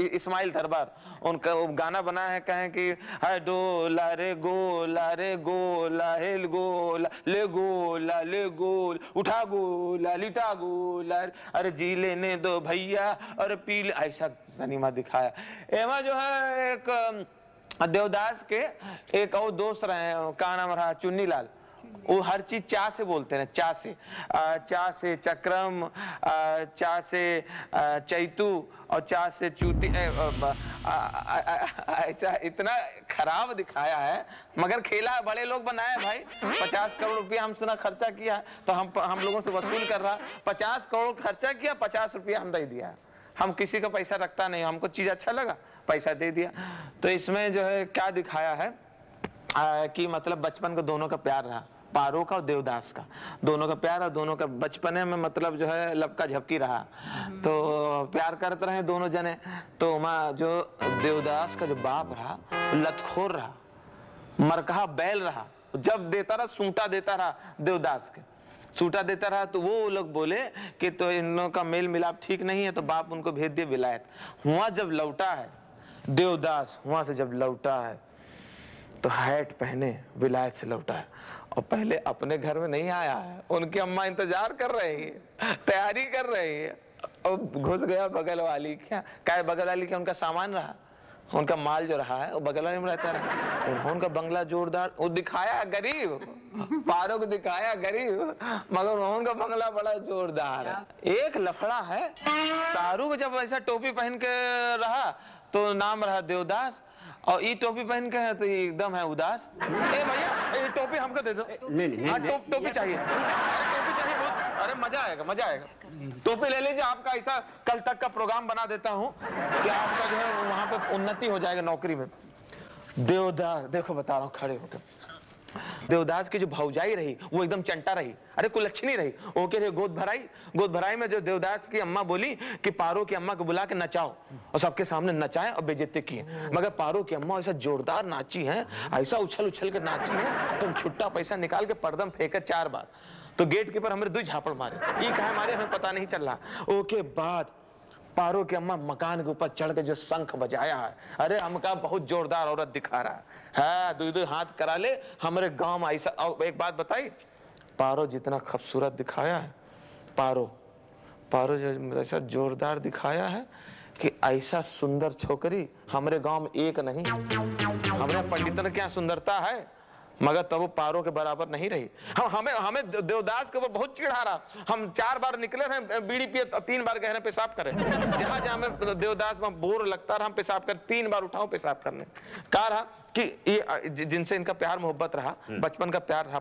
[SPEAKER 2] इस्माइल दरबार। उनका वो गाना बनाया है, कहें कि है डोला रे गोला रे गोला, हेल गोला ले गोला ले गोल, उठा गोला लिटा गोला, अरे जी लेने दो भैया और पी ले, ऐसा सिनेमा दिखाया। एमा जो है एक देवदास के एक और दोस्त रहे, का नाम रहा चुन्नी लाल। वो हर चीज चा से बोलते हैं, चा से चक्रम, चा से चैतू और चा से चूती। ऐसा इतना खराब दिखाया है, मगर खेला बड़े लोग बनाए भाई। 50 करोड़ रुपया हम सुना खर्चा किया, तो हम लोगों से वसूल कर रहा। 50 करोड़ खर्चा किया, 50 रुपया हम दे दिया। हम किसी का पैसा रखता नहीं, हमको चीज अच्छा लगा पैसा दे दिया। तो इसमें जो है क्या दिखाया है कि मतलब बचपन का दोनों का प्यार रहा, पारो का और देवदास का, दोनों का प्यार, और दोनों का बचपने में मतलब जो है लपका झपकी रहा। तो प्यार करते रहे दोनों जने। तो जो देवदास का जो बाप रहा लतखोर रहा, मरकहा बैल रहा, जब देता रहा सूंटा देता रहा देवदास के। सूटा देता रहा तो वो लोग बोले कि तो इन लोगों का मेल मिलाप ठीक नहीं है, तो बाप उनको भेज दिए विलायत। वहां जब लौटा है देवदास, वहां से जब लौटा है तो हैट पहने विलायत से लौटा है, और पहले अपने घर में नहीं आया है, उनकी अम्मा इंतजार कर रही है, तैयारी कर रही है, और घुस गया बगल वाली। क्या बगल वाली क्या उनका सामान रहा, उनका माल जो रहा है वो बगल वाले में रहता रहा। उनका बंगला जोरदार, वो दिखाया गरीब, पारो को दिखाया गरीब, मगर उनका बंगला बड़ा जोरदार है। एक लफड़ा है, शाहरुख जब ऐसा टोपी पहन के रहा तो नाम रहा देवदास, और ये टोपी पहन के है तो ये एकदम है उदास। ए भैया ये टोपी हमको दे दो। हाँ टोपी चाहिए, टोपी चाहिए बहुत। अरे मजा आएगा, मजा आएगा। टोपी ले लीजिए, आपका ऐसा कल तक का प्रोग्राम बना देता हूँ कि आपका जो है वहां पे उन्नति हो जाएगा नौकरी में। देवदास देखो बता रहा हूँ खड़े होकर, देवदास की जो भौजाई रही वो एकदम चंटा रही, अरे कुलच्छनी रही। वो कह रहे गोद भराई में जो देवदास की अम्मा बोली कि पारो की अम्मा को बुला के नचाओ, और सबके सामने नचाए और बेइज्जती किए। मगर पारो की अम्मा ऐसा जोरदार नाची है, ऐसा उछल उछल के नाची है, तुम छुट्टा पैसा निकाल के पर्दम फेंके 4 बार, तो गेट कीपर हमारे 2 झापड़ मारे। ये कहा मारे हमें पता नहीं चल रहा। ओके बाद पारो की अम्मा मकान के ऊपर चढ़ के जो शंख बजाया है, अरे हमका बहुत जोरदार औरत दिखा रहा है, 2 हाथ करा ले हमारे गांव में ऐसा। और एक बात बताई, पारो जितना खूबसूरत दिखाया है, पारो जो ऐसा जोरदार दिखाया है कि ऐसा सुंदर छोकरी हमारे गांव में एक नहीं। हमारे पंडितन क्या सुंदरता है, मगर तब वो पारो के बराबर नहीं रही। हमें देवदास के ऊपर बहुत चिढ़ा रहा। हम 4 बार निकले रहे बीड़ी पिए, 3 बार गहरे पेशाब करे। जहां हमें देवदास में बोर लगता रहा, हम पेशाब कर 3 बार उठाओ पेशाब करने। कहा रहा कि ये जिनसे इनका प्यार मोहब्बत रहा, बचपन का प्यार रहा,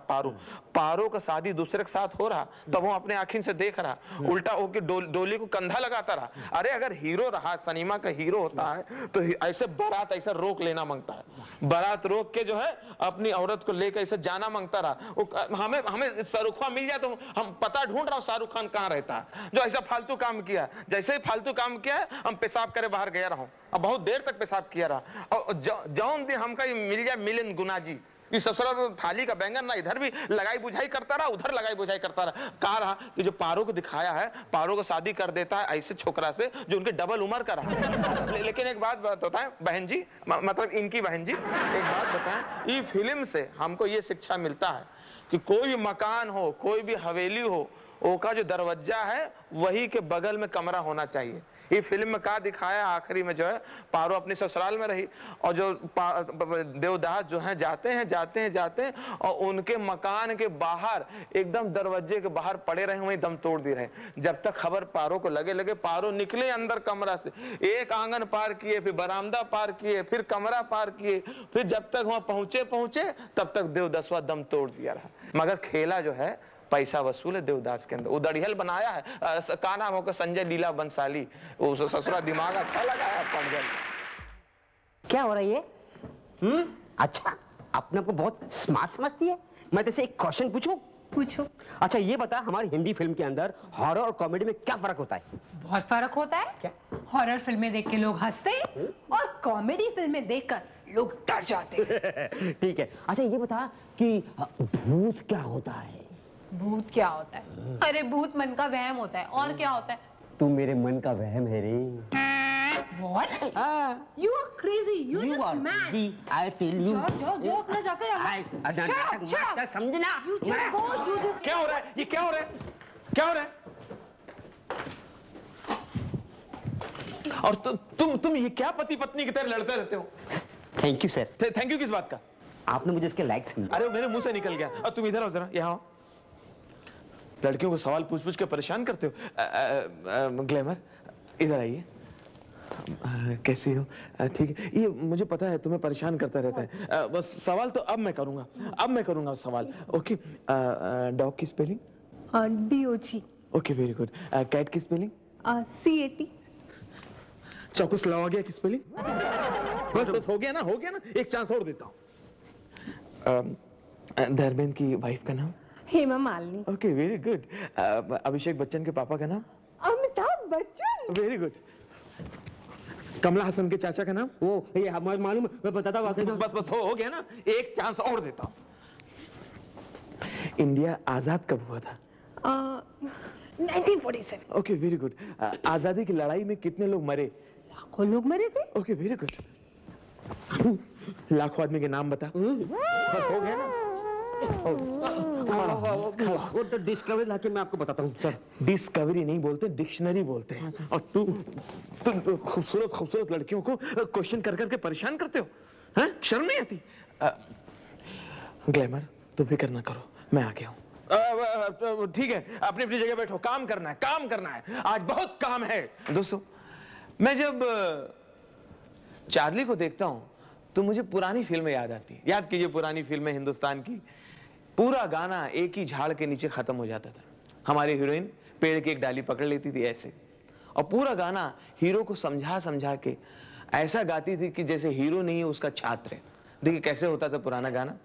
[SPEAKER 2] पारो का शादी दूसरे के साथ हो रहा, तब वो अपने आंखों से देख रहा, उल्टा होकर डोली को कंधा लगाता रहा। अरे अगर हीरो रहा, सिनेमा का हीरो होता है तो ऐसे बारात ऐसा रोक लेना मांगता है, बारात रोक के जो है अपनी औरत को लेकर ऐसे जाना मांगता रहा। हमें शाहरुख खान मिल जाए तो हम पता ढूंढ रहा हूँ शाहरुख खान कहाँ रहता है, जो ऐसा फालतू काम किया। जैसे ही फालतू काम किया है हम पेशाब करे बाहर गया रहा हूँ, अब बहुत देर तक पेशाब किया रहा। और जौन दिन हमका मिल जाए मिलन गुना जी, इस ससुराल थाली का बैंगन ना इधर भी लगाई बुझाई करता रहा, उधर लगाई बुझाई करता रहा। कहा रहा कि जो पारो को दिखाया है, पारो को शादी कर देता है ऐसे छोकरा से जो उनके डबल उम्र का रहा। लेकिन एक बात बताएं बहन जी, मतलब इनकी बहन जी, एक बात बताएं, इस फिल्म से हमको ये शिक्षा मिलता है कि कोई भी मकान हो, कोई भी हवेली हो, ओका जो दरवाजा है वही के बगल में कमरा होना चाहिए। ये फिल्म में क्या दिखाया, आखिरी में जो है पारो अपने ससुराल में रही, और जो देवदास जो है जाते हैं और उनके मकान के बाहर एकदम दरवाजे के बाहर पड़े रहे, वहीं दम तोड़ दे रहे। जब तक खबर पारो को लगे पारो निकले अंदर कमरा से, एक आंगन पार किए, फिर बरामदा पार किए, फिर कमरा पार किए, फिर जब तक वहां पहुंचे तब तक देवदासवा दम तोड़ दिया रहा। मगर खेला जो है पैसा वसूल है देवदास के अंदर। वो दड़ियल बनाया है, का नाम होगा संजय लीला बंसाली, वो ससुरा दिमाग अच्छा लगाया पंजल।
[SPEAKER 4] क्या हो रहा है ये? अच्छा, अपने को बहुत स्मार्ट समझती है। मैं तेरे से एक क्वेश्चन पूछूं?
[SPEAKER 3] पूछो।
[SPEAKER 4] अच्छा ये बता, हमारी हिंदी फिल्म के अंदर हॉरर और कॉमेडी में क्या फर्क होता है?
[SPEAKER 3] बहुत फर्क होता है।
[SPEAKER 4] क्या?
[SPEAKER 3] हॉरर फिल्में देख के लोग हंसते हैं और कॉमेडी फिल्में देखकर लोग डर जाते हैं।
[SPEAKER 4] ठीक है। अच्छा ये बता कि भूत क्या होता है?
[SPEAKER 3] भूत क्या होता है? अरे भूत मन का वहम होता है, और क्या होता है?
[SPEAKER 4] तू मेरे मन का वहम है रे।
[SPEAKER 3] What? You are crazy. You're just mad.
[SPEAKER 4] I tell you.
[SPEAKER 3] जो अपना जाकर
[SPEAKER 4] Shut up. समझना।
[SPEAKER 3] You just go. You just.
[SPEAKER 2] क्या हो रहा है? ये क्या हो रहा है? क्या हो रहा है? और तुम ये क्या पति पत्नी की तरह लड़ते रहते हो?
[SPEAKER 4] Thank you sir.
[SPEAKER 2] Thank you किस बात का?
[SPEAKER 4] आपने मुझे इसके लायक समझा।
[SPEAKER 2] अरे मेरे मुंह से निकल गया। और तुम इधर आओ जरा, यहाँ आओ। लड़कियों को सवाल पूछ के परेशान करते हो। ग्लैमर इधर आइए। कैसी हो? ठीक है, ये मुझे पता है तुम्हें परेशान करता रहता है। बस सवाल तो अब मैं करूंगा सवाल। ओके, डॉग की spelling?
[SPEAKER 3] DOG.
[SPEAKER 2] Okay very good. Cat की स्पेलिंग?
[SPEAKER 3] CAT.
[SPEAKER 2] चौकोस्लोवाकिया की स्पेलिंग? बस हो गया ना, एक चांस और देता हूँ। धर्मेंद्र की वाइफ का नाम?
[SPEAKER 3] Hema Malini.
[SPEAKER 2] Okay very good. Abhishek Bachchan के पापा का नाम?
[SPEAKER 3] अमिताभ बच्चन.
[SPEAKER 2] Very good. कमला हसन के चाचा का नाम?
[SPEAKER 4] वो ये हमारे मालूम, मैं बताता हूँ।
[SPEAKER 2] बस हो गया ना, एक चांस और देता हूँ। इंडिया आजाद कब हुआ था?
[SPEAKER 3] 1947।
[SPEAKER 2] Okay, very good. आजादी की लड़ाई में कितने लोग मरे?
[SPEAKER 3] लाखों लोग मरे थे।
[SPEAKER 2] Okay, very good. लाखों आदमी के नाम बता।
[SPEAKER 4] बस हो गया ना। वो तो डिस्कवरी लाके मैं आपको बताता हूँ सर।
[SPEAKER 2] डिस्कवरी नहीं बोलते, डिक्शनरी बोलते हैं। और तुम तो खूबसूरत खूबसूरत लड़कियों को क्वेश्चन कर करके परेशान करते हो, हैं? शर्म नहीं आती? ग्लैमर, तुम फिक्र ना करो, मैं आ गया हूँ। ठीक है, अपनी अपनी जगह बैठो, काम करना है, काम करना है, आज बहुत काम है। दोस्तों, मैं जब चार्ली को देखता हूं तो मुझे पुरानी फिल्में याद आती हैं। याद कीजिए पुरानी फिल्में हिंदुस्तान की, पूरा गाना एक ही झाड़ के नीचे खत्म हो जाता था। हमारी हीरोइन पेड़ की एक डाली पकड़ लेती थी ऐसे, और पूरा गाना हीरो को समझा समझा के ऐसा गाती थी कि जैसे हीरो नहीं है, उसका छात्र है। देखिए कैसे होता था पुराना गाना।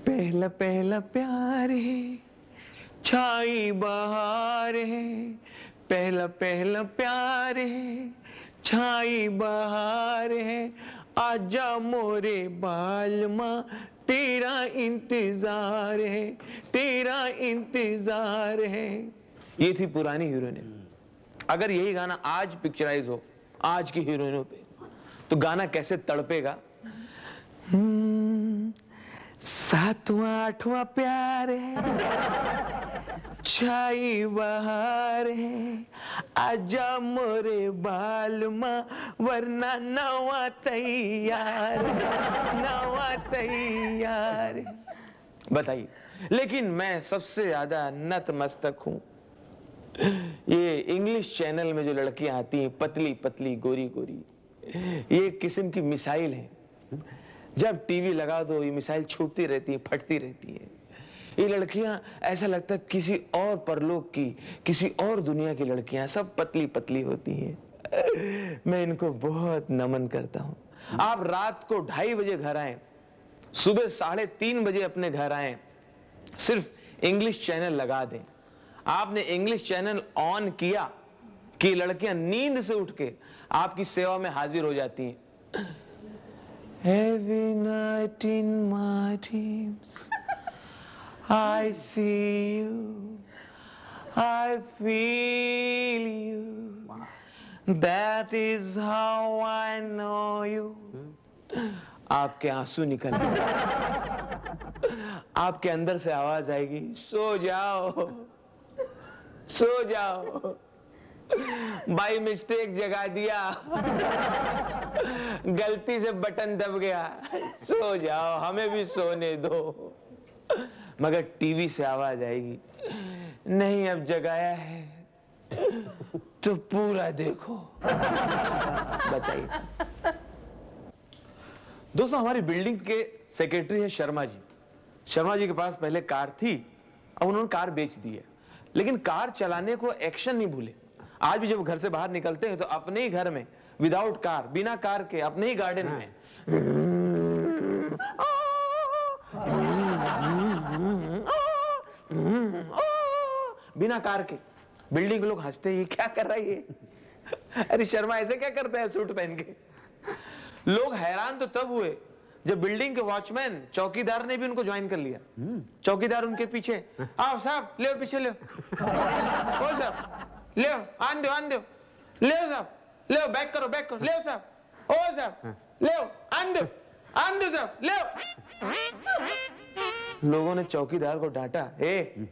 [SPEAKER 2] पहला पहला प्यार है, छाई बहार है, पहला पहला प्यार है, छाई बहार है, आजा मोरे बालमा, तेरा इंतजार है, तेरा इंतजार है। ये थी पुरानी हीरोइन। अगर यही गाना आज पिक्चराइज हो आज की हीरोइनों पे, तो गाना कैसे तड़पेगा। सातवां आठवां प्यार है, छाई बहार है, आजा मोरे बालमा, वरना नवा तैयार है, नवा तैयार है। बताइए, लेकिन मैं सबसे ज्यादा नतमस्तक हूं ये इंग्लिश चैनल में जो लड़कियां आती हैं, पतली पतली गोरी गोरी, ये एक किस्म की मिसाइल है। जब टीवी लगा दो ये मिसाइल छूटती रहती है, फटती रहती है। ये लड़कियां ऐसा लगता है किसी और परलोक की, किसी और दुनिया की लड़कियां, सब पतली पतली होती हैं। मैं इनको बहुत नमन करता हूं। आप रात को 2:30 बजे घर आए, सुबह 3:30 बजे अपने घर आए, सिर्फ इंग्लिश चैनल लगा दें। आपने इंग्लिश चैनल ऑन किया कि लड़कियां नींद से उठ के आपकी सेवा में हाजिर हो जाती हैं। Every night in my dreams I see you, I feel you, that is how I know you। आपके आंसू निकल आपके अंदर से आवाज आएगी, सो जाओ सो जाओ, बाई मिस्टेक जगा दिया, गलती से बटन दब गया, सो जाओ, हमें भी सोने दो। मगर टीवी से आवाज आएगी, नहीं अब जगाया है तो पूरा देखो। बताइए दोस्तों, हमारी बिल्डिंग के सेक्रेटरी है शर्मा जी। शर्मा जी के पास पहले कार थी, अब उन्होंने कार बेच दी है, लेकिन कार चलाने को एक्शन नहीं भूले। आज भी जब घर से बाहर निकलते हैं तो अपने ही घर में विदाउट कार, बिना कार के अपने ही गार्डन में बिना कार के। बिल्डिंग के लोग हंसते हैं, ये क्या कर रहा है ये? अरे शर्मा ऐसे क्या करता है सूट पहन के? लोग हैरान तो तब हुए जब बिल्डिंग के वॉचमैन, चौकीदार ने भी उनको ज्वाइन कर लिया। चौकीदार उनके पीछे, आओ साहब ले पीछे ले, ओ साहब ले आन दो ले साहब, ले बैक करो ले साहब, ओ साहब ले आन दो साहब ले। लोगों ने चौकीदार को डांटा, ए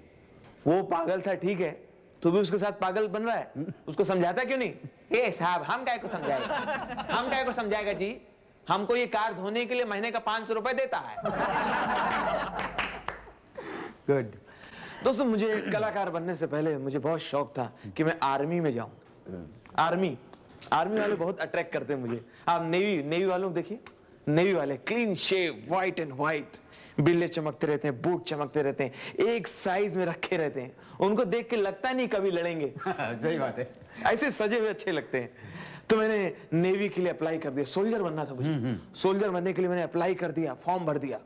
[SPEAKER 2] वो पागल था ठीक है, तू भी उसके साथ पागल बन रहा है, उसको समझाता क्यों नहीं? ए साहब हम काय को समझाएगा, हम काय को समझाएगा जी, हमको ये कार धोने के लिए महीने का 500 रुपए देता है।
[SPEAKER 4] गुड।
[SPEAKER 2] दोस्तों, मुझे कलाकार बनने से पहले मुझे बहुत शौक था कि मैं आर्मी में जाऊं। आर्मी वाले बहुत अट्रैक्ट करते हैं मुझे। आप नेवी वालों को देखिए, नेवी वाले clean shave, white and white, बिल्ले चमकते रहते हैं, बूट चमकते रहते हैं, एक साइज में रखे रहते हैं, उनको देख के लगता नहीं कभी लड़ेंगे।
[SPEAKER 4] सही बात है,
[SPEAKER 2] ऐसे सजे हुए अच्छे लगते हैं। तो मैंने नेवी के लिए अप्लाई कर दिया, सोल्जर बनना था मुझे। सोल्जर बनने के लिए मैंने अप्लाई कर दिया, फॉर्म भर दिया।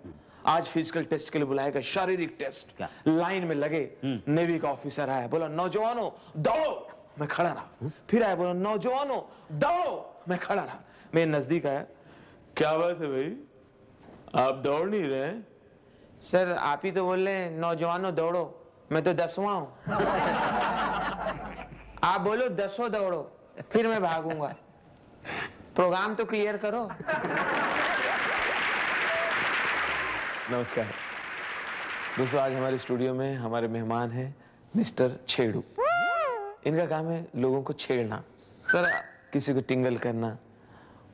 [SPEAKER 2] आज फिजिकल टेस्ट के लिए बुलाया गया, शारीरिक टेस्ट। लाइन में लगे, नेवी का ऑफिसर आया, बोला नौजवानों दौड़ो, मैं खड़ा रहा। फिर आया, बोला नौजवानों दौड़ो, मैं खड़ा रहा। मेरे नजदीक आया, क्या बात है भाई, आप दौड़ नहीं रहे? सर आप ही तो बोल रहे हैं नौजवानों दौड़ो, मैं तो 10वां हूँ। आप बोलो 10 दौड़ो, फिर मैं भागूंगा। प्रोग्राम तो क्लियर करो। नमस्कार दोस्तों, आज हमारे स्टूडियो में हमारे मेहमान हैं मिस्टर छेड़ू। इनका काम है लोगों को छेड़ना। सर किसी को टिंगल करना,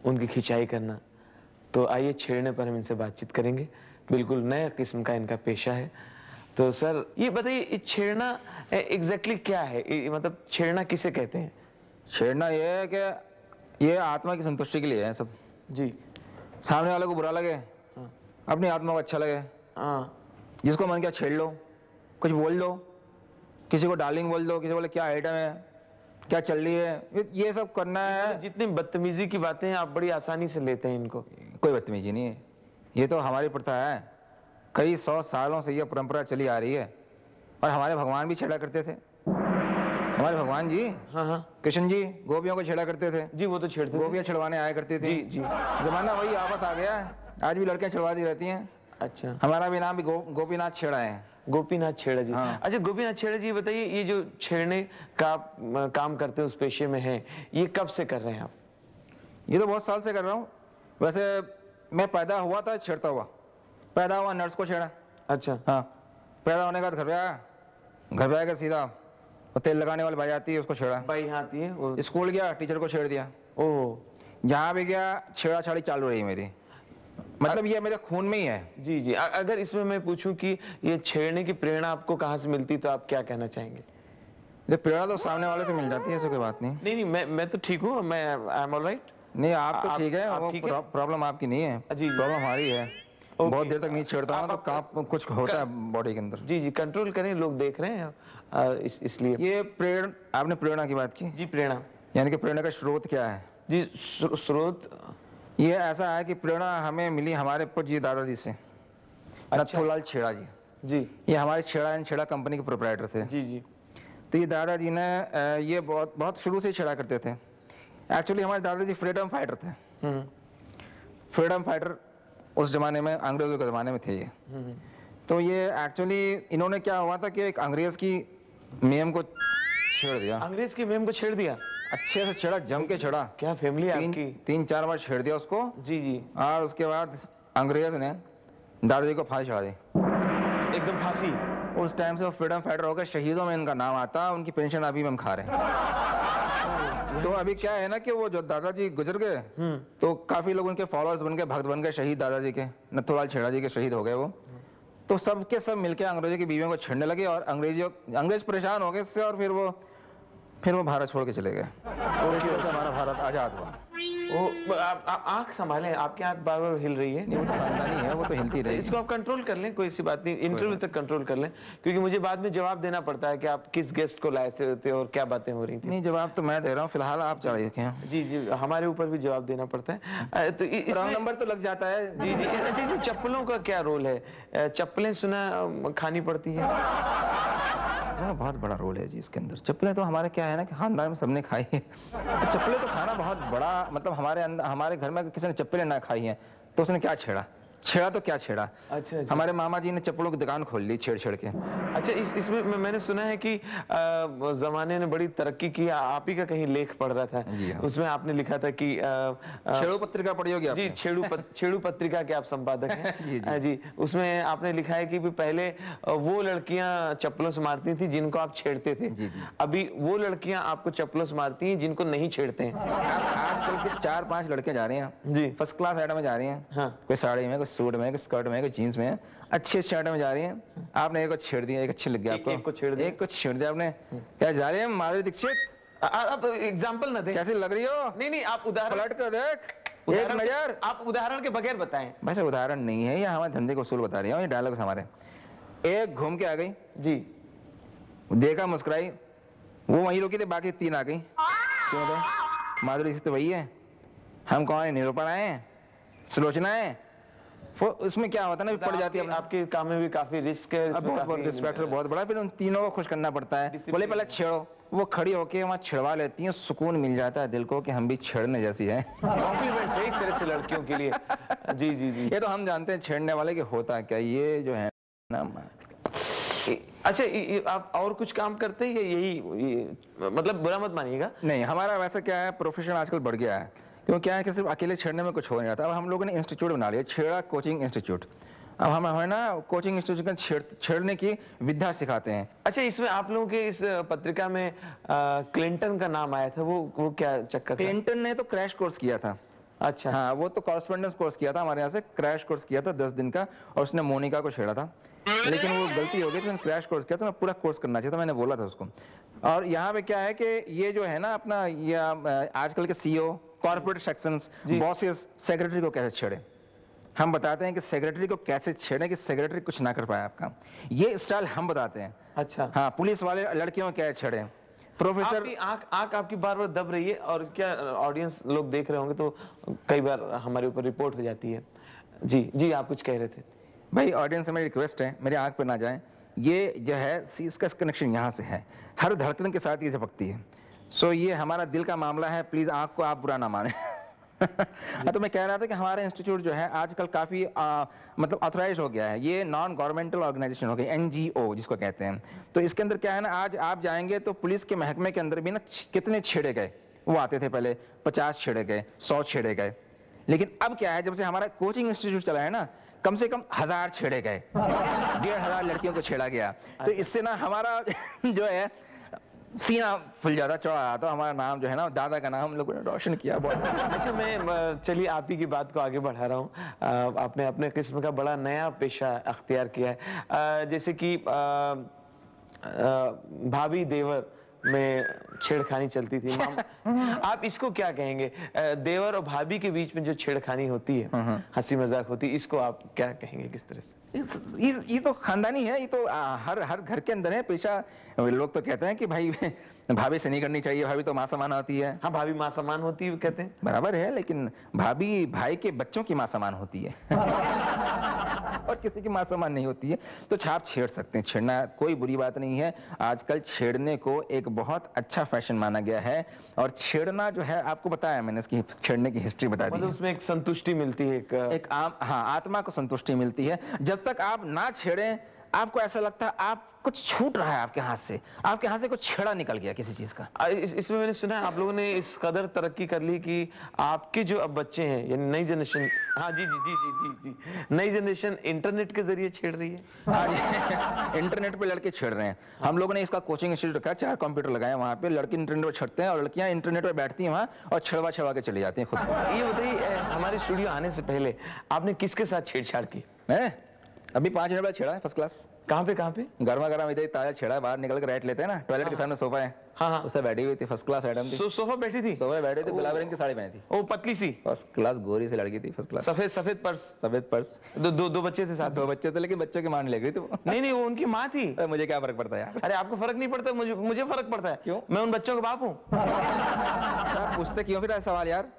[SPEAKER 2] उनकी खिंचाई करना। तो आइए छेड़ने पर हम इनसे बातचीत करेंगे। बिल्कुल नया किस्म का इनका पेशा है। तो सर ये बताइए छेड़ना एग्जैक्टली क्या है, मतलब छेड़ना किसे कहते हैं?
[SPEAKER 7] छेड़ना ये है कि ये आत्मा की संतुष्टि के लिए है सब
[SPEAKER 2] जी।
[SPEAKER 7] सामने वाले को बुरा लगे,
[SPEAKER 2] हाँ।
[SPEAKER 7] अपनी आत्मा को अच्छा लगे,
[SPEAKER 2] हाँ।
[SPEAKER 7] जिसको मन किया छेड़ लो, कुछ बोल दो, किसी को डार्लिंग बोल दो, किसी को बोले क्या आइटम है, क्या चल रही है, ये सब करना है।
[SPEAKER 2] जितनी बदतमीजी की बातें हैं आप बड़ी आसानी से लेते हैं इनको।
[SPEAKER 7] कोई बदतमीजी नहीं है, ये तो हमारी प्रथा है, कई 100 सालों से ये परंपरा चली आ रही है। और हमारे भगवान भी छेड़ा करते थे। हमारे भगवान जी,
[SPEAKER 2] हाँ हाँ
[SPEAKER 7] कृष्ण जी गोपियों को छेड़ा करते थे।
[SPEAKER 2] जी, वो तो छेड़ते थे।
[SPEAKER 7] गोपियां छड़वाने आया करती थी।
[SPEAKER 2] जी जी।
[SPEAKER 7] जमाना वही वापस आ गया है, आज भी लड़कियां छड़वाती रहती हैं।
[SPEAKER 2] अच्छा,
[SPEAKER 7] हमारा भी नाम भी गोपीनाथ छेड़ा है।
[SPEAKER 2] गोपीनाथ छेड़ा जी।
[SPEAKER 7] हाँ।
[SPEAKER 2] अच्छा गोपीनाथ छेड़ा जी, बताइए ये जो छेड़ने का काम करते हैं उस पेशे में हैं, ये कब से कर रहे हैं आप?
[SPEAKER 7] ये तो बहुत साल से कर रहा हूँ। वैसे मैं पैदा हुआ था छेड़ता हुआ, पैदा हुआ नर्स को छेड़ा।
[SPEAKER 2] अच्छा।
[SPEAKER 7] हाँ, पैदा होने के बाद घर पे आया, घर पे आया सीधा वो तेल लगाने वाली भाई आती है उसको छेड़ा।
[SPEAKER 2] भाई यहाँ आती है वो।
[SPEAKER 7] स्कूल गया टीचर को छेड़ दिया।
[SPEAKER 2] ओह
[SPEAKER 7] जहाँ भी गया छेड़ाछाड़ी चालू रही मेरी, मतलब ये मेरे खून में ही है।
[SPEAKER 2] जी जी। अगर इसमें मैं पूछूं कि ये छेड़ने की प्रेरणा आपको कहाँ से मिलती, तो आप क्या कहना चाहेंगे?
[SPEAKER 7] ये प्रेरणा तो सामने वाले से मिल जाती है, ऐसी कोई बात नहीं।
[SPEAKER 2] नहीं नहीं, मैं तो ठीक हूँ, मैं आई एम ऑलराइट।
[SPEAKER 7] नहीं आप तो ठीक है,
[SPEAKER 2] आप
[SPEAKER 7] वो
[SPEAKER 2] ठीक है?
[SPEAKER 7] प्रॉब्लम आपकी नहीं है,
[SPEAKER 2] जी।
[SPEAKER 7] प्रॉब्लम हमारी है।
[SPEAKER 2] ओके।
[SPEAKER 7] बहुत देर तक नहीं छेड़ता हूँ तो
[SPEAKER 2] आप-
[SPEAKER 7] काम कुछ होता है बॉडी के अंदर।
[SPEAKER 2] जी जी, कंट्रोल करें, लोग देख रहे हैं इसलिए।
[SPEAKER 7] ये प्रेरणा, आपने प्रेरणा की बात की,
[SPEAKER 2] जी प्रेरणा।
[SPEAKER 7] यानी कि प्रेरणा का स्रोत क्या है?
[SPEAKER 2] जी स्रोत।
[SPEAKER 7] ये ऐसा है कि प्रेरणा हमें मिली हमारे पूज्य दादाजी से, नथुलाल छेड़ा जी।
[SPEAKER 2] जी
[SPEAKER 7] ये हमारे छेड़ा एंड छेड़ा कंपनी के प्रोपराइटर थे।
[SPEAKER 2] जी जी।
[SPEAKER 7] तो ये दादाजी ने ये बहुत शुरू से छेड़ा करते थे। एक्चुअली हमारे दादाजी फ्रीडम फाइटर थे। फ्रीडम फाइटर उस जमाने में, अंग्रेजों के ज़माने में थे ये। तो ये एक्चुअली इन्होंने क्या हुआ था कि एक अंग्रेज की मेम को छेड़ दिया,
[SPEAKER 2] अंग्रेज की मेम को छेड़ दिया।
[SPEAKER 7] अच्छे से छेड़ा, जम के छेड़ा।
[SPEAKER 2] क्या फैमिली है आपकी?
[SPEAKER 7] 3-4 बार छेड़ दिया उसको।
[SPEAKER 2] जी जी।
[SPEAKER 7] और उसके बाद अंग्रेज ने दादाजी को फांसी चढ़ा दी।
[SPEAKER 2] एकदम फांसी।
[SPEAKER 7] उस टाइम से वो फ्रीडम फाइटर हो गए, शहीदों में इनका नाम आता, उनकी पेंशन अभी भी हम खा रहे हैं। तो अभी क्या है ना कि वो जो दादाजी गुजर गए, तो काफी लोग उनके फॉलोअर्स बन गए, भक्त बन गए, शहीद दादाजी के, नथुलाल छेड़ा जी के शहीद हो गए वो। तो सब के सब मिलके अंग्रेजों की बीवियों को छेड़ने लगे और अंग्रेज परेशान हो गए इससे, और फिर वो भारत छोड़ के चले गए। और इस वजह से हमारा भारत आजाद हुआ।
[SPEAKER 2] ओ आप आंख संभालें, आपकी आंख बार बार हिल रही है।
[SPEAKER 7] नहीं वो तो खानदानी है, वो तो हिलती रही।
[SPEAKER 2] इसको आप कंट्रोल कर लें, कोई सी बात नहीं, इंटरव्यू तक कंट्रोल कर लें, क्योंकि मुझे बाद में जवाब देना पड़ता है कि आप किस गेस्ट को लाए थे और क्या बातें हो रही थी।
[SPEAKER 7] नहीं जवाब तो मैं दे रहा हूँ, फिलहाल आप चढ़ाइए क्या।
[SPEAKER 2] जी जी, हमारे ऊपर भी जवाब देना पड़ता है। तो
[SPEAKER 7] रॉन्ग नंबर तो लग जाता है।
[SPEAKER 2] जी जी। अच्छा इसमें चप्पलों का क्या रोल है? चप्पलें सुना खानी पड़ती है?
[SPEAKER 7] बहुत बड़ा रोल है जी इसके अंदर। चप्पलें तो हमारे क्या है ना कि खानदान में सबने खाई है। चप्पलें तो खाना बहुत बड़ा, मतलब हमारे घर में किसी ने चप्पलें ना खाई हैं तो उसने क्या छेड़ा तो क्या छेड़ा।
[SPEAKER 2] अच्छा।
[SPEAKER 7] हमारे मामा जी ने चप्पलों की दुकान खोल ली छेड़ के।
[SPEAKER 2] अच्छा इसमें मैंने सुना है कि जमाने ने बड़ी तरक्की की। आप ही का कहीं लेख पढ़ रहा था,
[SPEAKER 7] जी हाँ।
[SPEAKER 2] उसमें आपने लिखा था कि
[SPEAKER 7] छेड़ू पत्रिका पढ़ी होगी आपने?
[SPEAKER 2] जी, छेड़ू पत्रिका के आप संपादक हैं।
[SPEAKER 7] जी।
[SPEAKER 2] जी, उसमें आपने लिखा है कि पहले वो लड़कियां चप्पलों से मारती थी जिनको आप छेड़ते थे।
[SPEAKER 7] जी, जी।
[SPEAKER 2] अभी वो लड़कियां आपको चप्पलों से मारती हैं जिनको नहीं छेड़ते हैं।
[SPEAKER 7] आजकल के 4-5 लड़के जा रही हैं
[SPEAKER 2] जी।
[SPEAKER 7] फर्स्ट क्लास आइटम में जा रही हैं।
[SPEAKER 2] हाँ।
[SPEAKER 7] कोई साड़ी में, कोई सूट में, कोई स्कर्ट में, कोई जीन्स में, अच्छी शर्ट में जा रही हैं। आपने एक को छेड़ दिया, एक अच्छी लग गया आपको,
[SPEAKER 2] एक को छेड़ दिया।
[SPEAKER 7] एक को छेड़ दिया आपने। क्या जा रही है माधुरी दीक्षित?
[SPEAKER 2] आप एग्जाम्पल ना दें।
[SPEAKER 7] कैसी लग रही हो?
[SPEAKER 2] नहीं आप उदाहरण,
[SPEAKER 7] पलट कर देख, एक
[SPEAKER 2] उदाहरण
[SPEAKER 7] नजर।
[SPEAKER 2] आप उदाहरण के बगैर बताएं।
[SPEAKER 7] वैसे उदाहरण नहीं है, ये हमारे धंधे को उसूल बता रही है, ये डायलॉग्स हमारे। एक घूम के आ गई
[SPEAKER 2] जी।
[SPEAKER 7] देखा, मुस्कुराई, वो वहीं रुकी थी, बाकी 3 आ गई। क्यों थे? माधुरी दीक्षित तो वही है, हम कौन है? निरूपण आए हैं, सुलोचना है। वो उसमें क्या होता है ना, पड़ जाती है।
[SPEAKER 2] आपके काम में भी काफी रिस्क है,
[SPEAKER 7] अब बहुत रिस्पेक्ट बहुत बड़ा, फिर उन तीनों को खुश करना पड़ता है। बोले पहले छेड़ो, वो खड़ी होके वहाँ छिड़वा लेती हैं, सुकून मिल जाता है दिल को कि हम भी छेड़ने जैसी है।
[SPEAKER 2] कॉम्प्लीमेंट है एक तरह से लड़कियों के लिए। जी जी जी।
[SPEAKER 7] ये तो हम जानते हैं छेड़ने वाले कि होता क्या, ये जो है
[SPEAKER 2] अच्छा, आप और कुछ काम करते हैं या यही मतलब बुरा मत मानिएगा?
[SPEAKER 7] नहीं, हमारा वैसा क्या है, प्रोफेशन आजकल बढ़ गया है। क्यों क्या है कि सिर्फ अकेले छेड़ने में कुछ हो नहीं रहा था। अब हम लोगों ने इंस्टीट्यूट बना लिया, छेड़ा कोचिंग इंस्टीट्यूट। अब हम है ना कोचिंग इंस्टीट्यूट का छेड़ने की विद्या सिखाते हैं।
[SPEAKER 2] अच्छा, इसमें आप लोगों के इस पत्रिका में क्लिंटन का नाम आया था, वो क्या चक्कर था?
[SPEAKER 7] क्लिंटन ने तो क्रैश कोर्स किया था।
[SPEAKER 2] अच्छा।
[SPEAKER 7] हाँ, वो तो कॉरेस्पॉन्डेंस कोर्स किया था हमारे यहाँ से, क्रैश कोर्स किया था 10 दिन का, और उसने मोनिका को छेड़ा था। लेकिन वो गलती हो गई थी, क्रैश कोर्स किया था, मैं पूरा कोर्स करना चाहिए था, मैंने बोला था उसको। और यहाँ पे क्या है कि ये जो है ना अपना ये आजकल के CEO, corporate sections, bosses, secretary को कैसे छेड़े, हम बताते हैं कि सेक्रेटरी को कैसे छेड़े कि सेक्रेटरी कुछ ना कर पाए आपका, ये स्टाइल हम बताते हैं।
[SPEAKER 2] अच्छा।
[SPEAKER 7] हाँ, पुलिस वाले लड़कियों को कैसे छेड़े। प्रोफेसर,
[SPEAKER 2] आपकी आंख आपकी बार बार दब रही है, और क्या ऑडियंस लोग देख रहे होंगे तो कई बार हमारे ऊपर रिपोर्ट हो जाती है। जी आप कुछ कह रहे थे।
[SPEAKER 7] भाई ऑडियंस से मेरी रिक्वेस्ट है, मेरी आंख पे ना जाए, ये जो है इसका कनेक्शन यहाँ से है, हर धड़कन के साथ ये झपकती है। सो ये हमारा दिल का मामला है, प्लीज आंख को आप बुरा ना माने। तो मैं कह रहा था कि हमारा इंस्टीट्यूट जो है आजकल काफी मतलब ऑथराइज हो गया है, ये नॉन गवर्नमेंटल ऑर्गेनाइजेशन हो गई, NGO जिसको कहते हैं। तो इसके अंदर क्या है ना, आज आप जाएंगे तो पुलिस के महकमे के अंदर भी ना कितने छेड़े गए, वो आते थे पहले 50 छेड़े गए, 100 छेड़े गए। लेकिन अब क्या है, जब से हमारा कोचिंग इंस्टीट्यूट चला है ना, कम से कम 1000 छेड़े गए, 1500 लड़कियों को छेड़ा गया। तो इससे ना हमारा जो है सीना फुल जाता, चौड़ा आता, हमारा नाम जो है ना, दादा का नाम हम लोगों ने रोशन किया बहुत।
[SPEAKER 2] अच्छा, मैं चलिए आप ही की बात को आगे बढ़ा रहा हूँ। आपने अपने किस्म का बड़ा नया पेशा अख्तियार किया है, जैसे कि भाभी देवर में छेड़खानी चलती थी। आप इसको क्या कहेंगे? देवर और भाभी के बीच में जो छेड़खानी होती है, हंसी मजाक होती है, इसको आप क्या कहेंगे, किस तरह से?
[SPEAKER 7] ये तो खानदानी है, ये तो हर घर के अंदर है पेशा। लोग तो कहते हैं कि भाई भाभी से नहीं करनी चाहिए, भाभी तो माँ समान होती है।
[SPEAKER 2] हाँ, भाभी माँ समान होती है कहते हैं,
[SPEAKER 7] बराबर है, लेकिन भाभी भाई के बच्चों की माँ समान होती है। और किसी की माँ समान नहीं होती है। तो आप छेड़ सकते हैं, छेड़ना कोई बुरी बात नहीं है। आजकल छेड़ने को एक बहुत अच्छा फैशन माना गया है, और छेड़ना जो है, आपको बताया मैंने, इसकी छेड़ने की हिस्ट्री बता दी।
[SPEAKER 2] मतलब उसमें एक संतुष्टि मिलती है,
[SPEAKER 7] हाँ, आत्मा को संतुष्टि मिलती है। जब तक आप ना छेड़ें, आपको ऐसा लगता है आप कुछ छूट रहा है आपके हाथ से कुछ छेड़ा निकल गया किसी चीज का।
[SPEAKER 2] इसमें मैंने सुना है आप लोगों ने इस कदर तरक्की कर ली कि आपके जो अब बच्चे हैं, यानी नई जनरेशन, हाँ जी, नई जनरेशन इंटरनेट के जरिए छेड़ रही है।
[SPEAKER 7] हाँ जी, इंटरनेट पे लड़के छेड़ रहे हैं। हम लोगों ने इसका कोचिंग इंस्टीट्यूट रखा है, 4 कंप्यूटर लगाए वहाँ पे, लड़के इंटरनेट पे छड़ते हैं और लड़कियां इंटरनेट पे बैठती हैं वहाँ और छड़वा के चली जाती हैं खुद।
[SPEAKER 2] ये बताइए, हमारे स्टूडियो आने से पहले आपने किसके साथ छेड़छाड़ की?
[SPEAKER 7] मैं अभी 5 मिनट बाद छेड़ा है, फर्स्ट क्लास।
[SPEAKER 2] कहाँ पे?
[SPEAKER 7] गर्मा गर्म इधर ताजा छेड़ा है, बाहर निकल कर बैठ लेते हैं ना, टॉयलेट के सामने सोफा है,
[SPEAKER 2] हाँ,
[SPEAKER 7] उससे बैठी हुई थी, फर्स्ट क्लास आइटम थी।
[SPEAKER 2] सोफा बैठी थी?
[SPEAKER 7] सोफा बैठे थे, गुलाबी रंग की साड़ी पहनी थी,
[SPEAKER 2] ओ पतली सी,
[SPEAKER 7] फर्स्ट क्लास गोरी से लड़की थी, फर्स्ट क्लास।
[SPEAKER 2] सफेद पर्स। दो बच्चे थे साथ?
[SPEAKER 7] 2 बच्चे थे, लेकिन बच्चों की मान ले गई थी वो।
[SPEAKER 2] नहीं, वो उनकी माँ थी।
[SPEAKER 7] मुझे क्या फर्क पड़ता है यार?
[SPEAKER 2] अरे आपको फर्क नहीं पड़ता, मुझे फर्क पड़ता है।
[SPEAKER 7] क्यों?
[SPEAKER 2] मैं उन बच्चों का बाप हूँ।
[SPEAKER 7] पूछते क्यों फिर सवाल यार?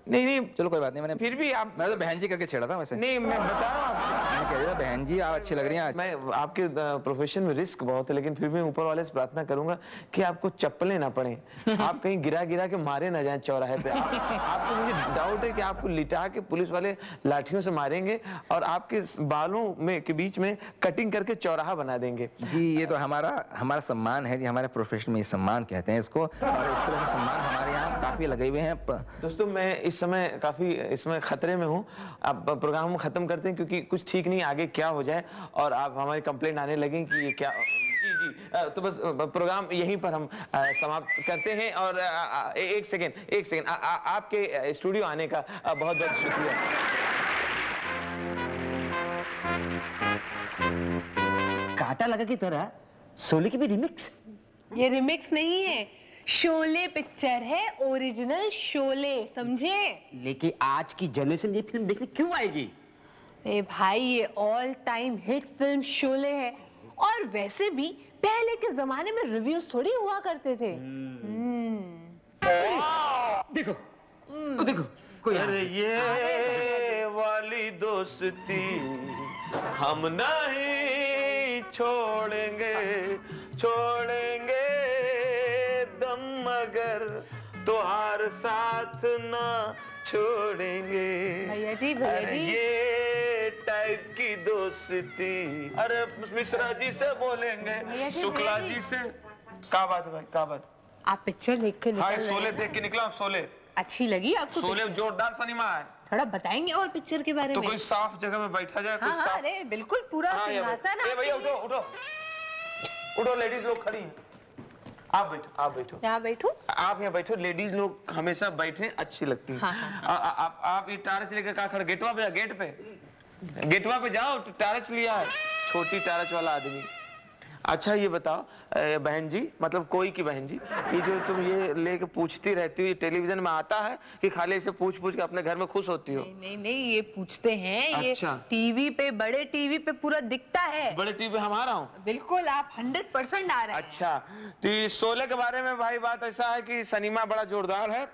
[SPEAKER 2] नहीं,
[SPEAKER 7] चलो कोई बात नहीं, मैंने
[SPEAKER 2] फिर भी आप,
[SPEAKER 7] मैं तो बहन जी करके छेड़ा था वैसे।
[SPEAKER 2] नहीं, मैं बता रहा हूँ,
[SPEAKER 7] मैं कह रहा था बहन जी आप अच्छी लग रही हैं आज।
[SPEAKER 2] मैं आपके प्रोफेशन में रिस्क बहुत है, लेकिन फिर भी ऊपर वाले से प्रार्थना करूंगा कि आपको चप्पलें ना पड़े, आप कहीं गिरा के मारे ना जाएं चौराहे पे। आपको मुझे डाउट है कि आपको लिटा के पुलिस वाले लाठियों से मारेंगे और आपके बालों में के बीच में कटिंग करके चौराहा बना देंगे।
[SPEAKER 7] जी, ये तो हमारा सम्मान है जी, हमारे प्रोफेशन में ये सम्मान कहते हैं इसको, और इस तरह के सम्मान हमारे यहाँ काफी लगे हुए हैं।
[SPEAKER 2] दोस्तों, मैं इस समय काफी इसमें खतरे में हूँ। अब प्रोग्राम खत्म करते हैं, क्योंकि कुछ ठीक नहीं आगे क्या हो जाए और आप हमारी कंप्लेंट आने लगे कि ये क्या। जी, तो बस प्रोग्राम यहीं पर हम समाप्त करते हैं। और एक सेकेंड, आपके स्टूडियो आने का बहुत बहुत शुक्रिया।
[SPEAKER 4] कांटा लगा की तरह शोले की भी रिमिक्स।
[SPEAKER 3] ये रिमिक्स नहीं है, शोले पिक्चर है, ओरिजिनल शोले, समझे?
[SPEAKER 4] लेकिन आज की जनरेशन ये फिल्म देखने क्यों आएगी?
[SPEAKER 3] अरे भाई, ये all time hit film Sholay है, और वैसे भी पहले के जमाने में रिव्यूज थोड़ी हुआ करते थे।
[SPEAKER 4] देखो कोई
[SPEAKER 2] अरे ये वाली दोस्ती हम नहीं छोड़ेंगे दम, मगर तुहार साथ ना छोड़ेंगे।
[SPEAKER 3] भैया जी
[SPEAKER 2] अरे ये टाइप की दोस्ती, अरे मिश्रा जी से बोलेंगे,
[SPEAKER 3] भैया जी,
[SPEAKER 2] शुक्ला
[SPEAKER 3] भैया जी।
[SPEAKER 2] जी से। क्या बात है भाई, क्या बात?
[SPEAKER 3] आप पिक्चर देख के
[SPEAKER 2] हाँ,
[SPEAKER 3] निकल रहे
[SPEAKER 2] शोले
[SPEAKER 3] हैं।
[SPEAKER 2] देख के निकला हूँ। शोले,
[SPEAKER 3] अच्छी लगी आपको?
[SPEAKER 2] शोले जोरदार सिनेमा है।
[SPEAKER 3] थोड़ा बताएंगे और पिक्चर के बारे
[SPEAKER 2] तो
[SPEAKER 3] में?
[SPEAKER 2] कोई साफ जगह में बैठा जाए, कोई
[SPEAKER 3] हाँ हाँ,
[SPEAKER 2] साफ।
[SPEAKER 3] अरे बिल्कुल पूरा
[SPEAKER 2] हाँ,
[SPEAKER 3] सिंहासन
[SPEAKER 2] ए भैया
[SPEAKER 3] आपके
[SPEAKER 2] उठो उठो उठो, लेडीज लोग खड़ी हैं। आप बैठो, आप बैठो,
[SPEAKER 3] लिए। यहाँ बैठूं?
[SPEAKER 2] आप यहाँ बैठो। लेडीज लोग हमेशा बैठे अच्छी लगती हैं।
[SPEAKER 3] हाँ, हाँ,
[SPEAKER 2] आप ये टारच लेकर कहाँ खड़े? गेटवा पे, गेट पे, गेटवा पे जाओ। टारच लिया है, छोटी टारच वाला आदमी। अच्छा ये बताओ बहन जी, मतलब कोई की बहन जी, ये जो तुम ये लेके पूछती रहती हो, ये टेलीविजन में आता है कि खाली ऐसे पूछ पूछ के अपने घर में खुश होती हो?
[SPEAKER 3] नहीं नहीं नहीं, ये पूछते हैं।
[SPEAKER 2] अच्छा।
[SPEAKER 3] ये टीवी पे, बड़े टीवी पे पूरा दिखता है।
[SPEAKER 2] बड़े टीवी पे हम आ रहा हूँ।
[SPEAKER 3] बिल्कुल, आप 100% आ रहे हैं।
[SPEAKER 2] अच्छा, तो ये शोले के बारे में भाई बात ऐसा है कि सिनेमा बड़ा जोरदार है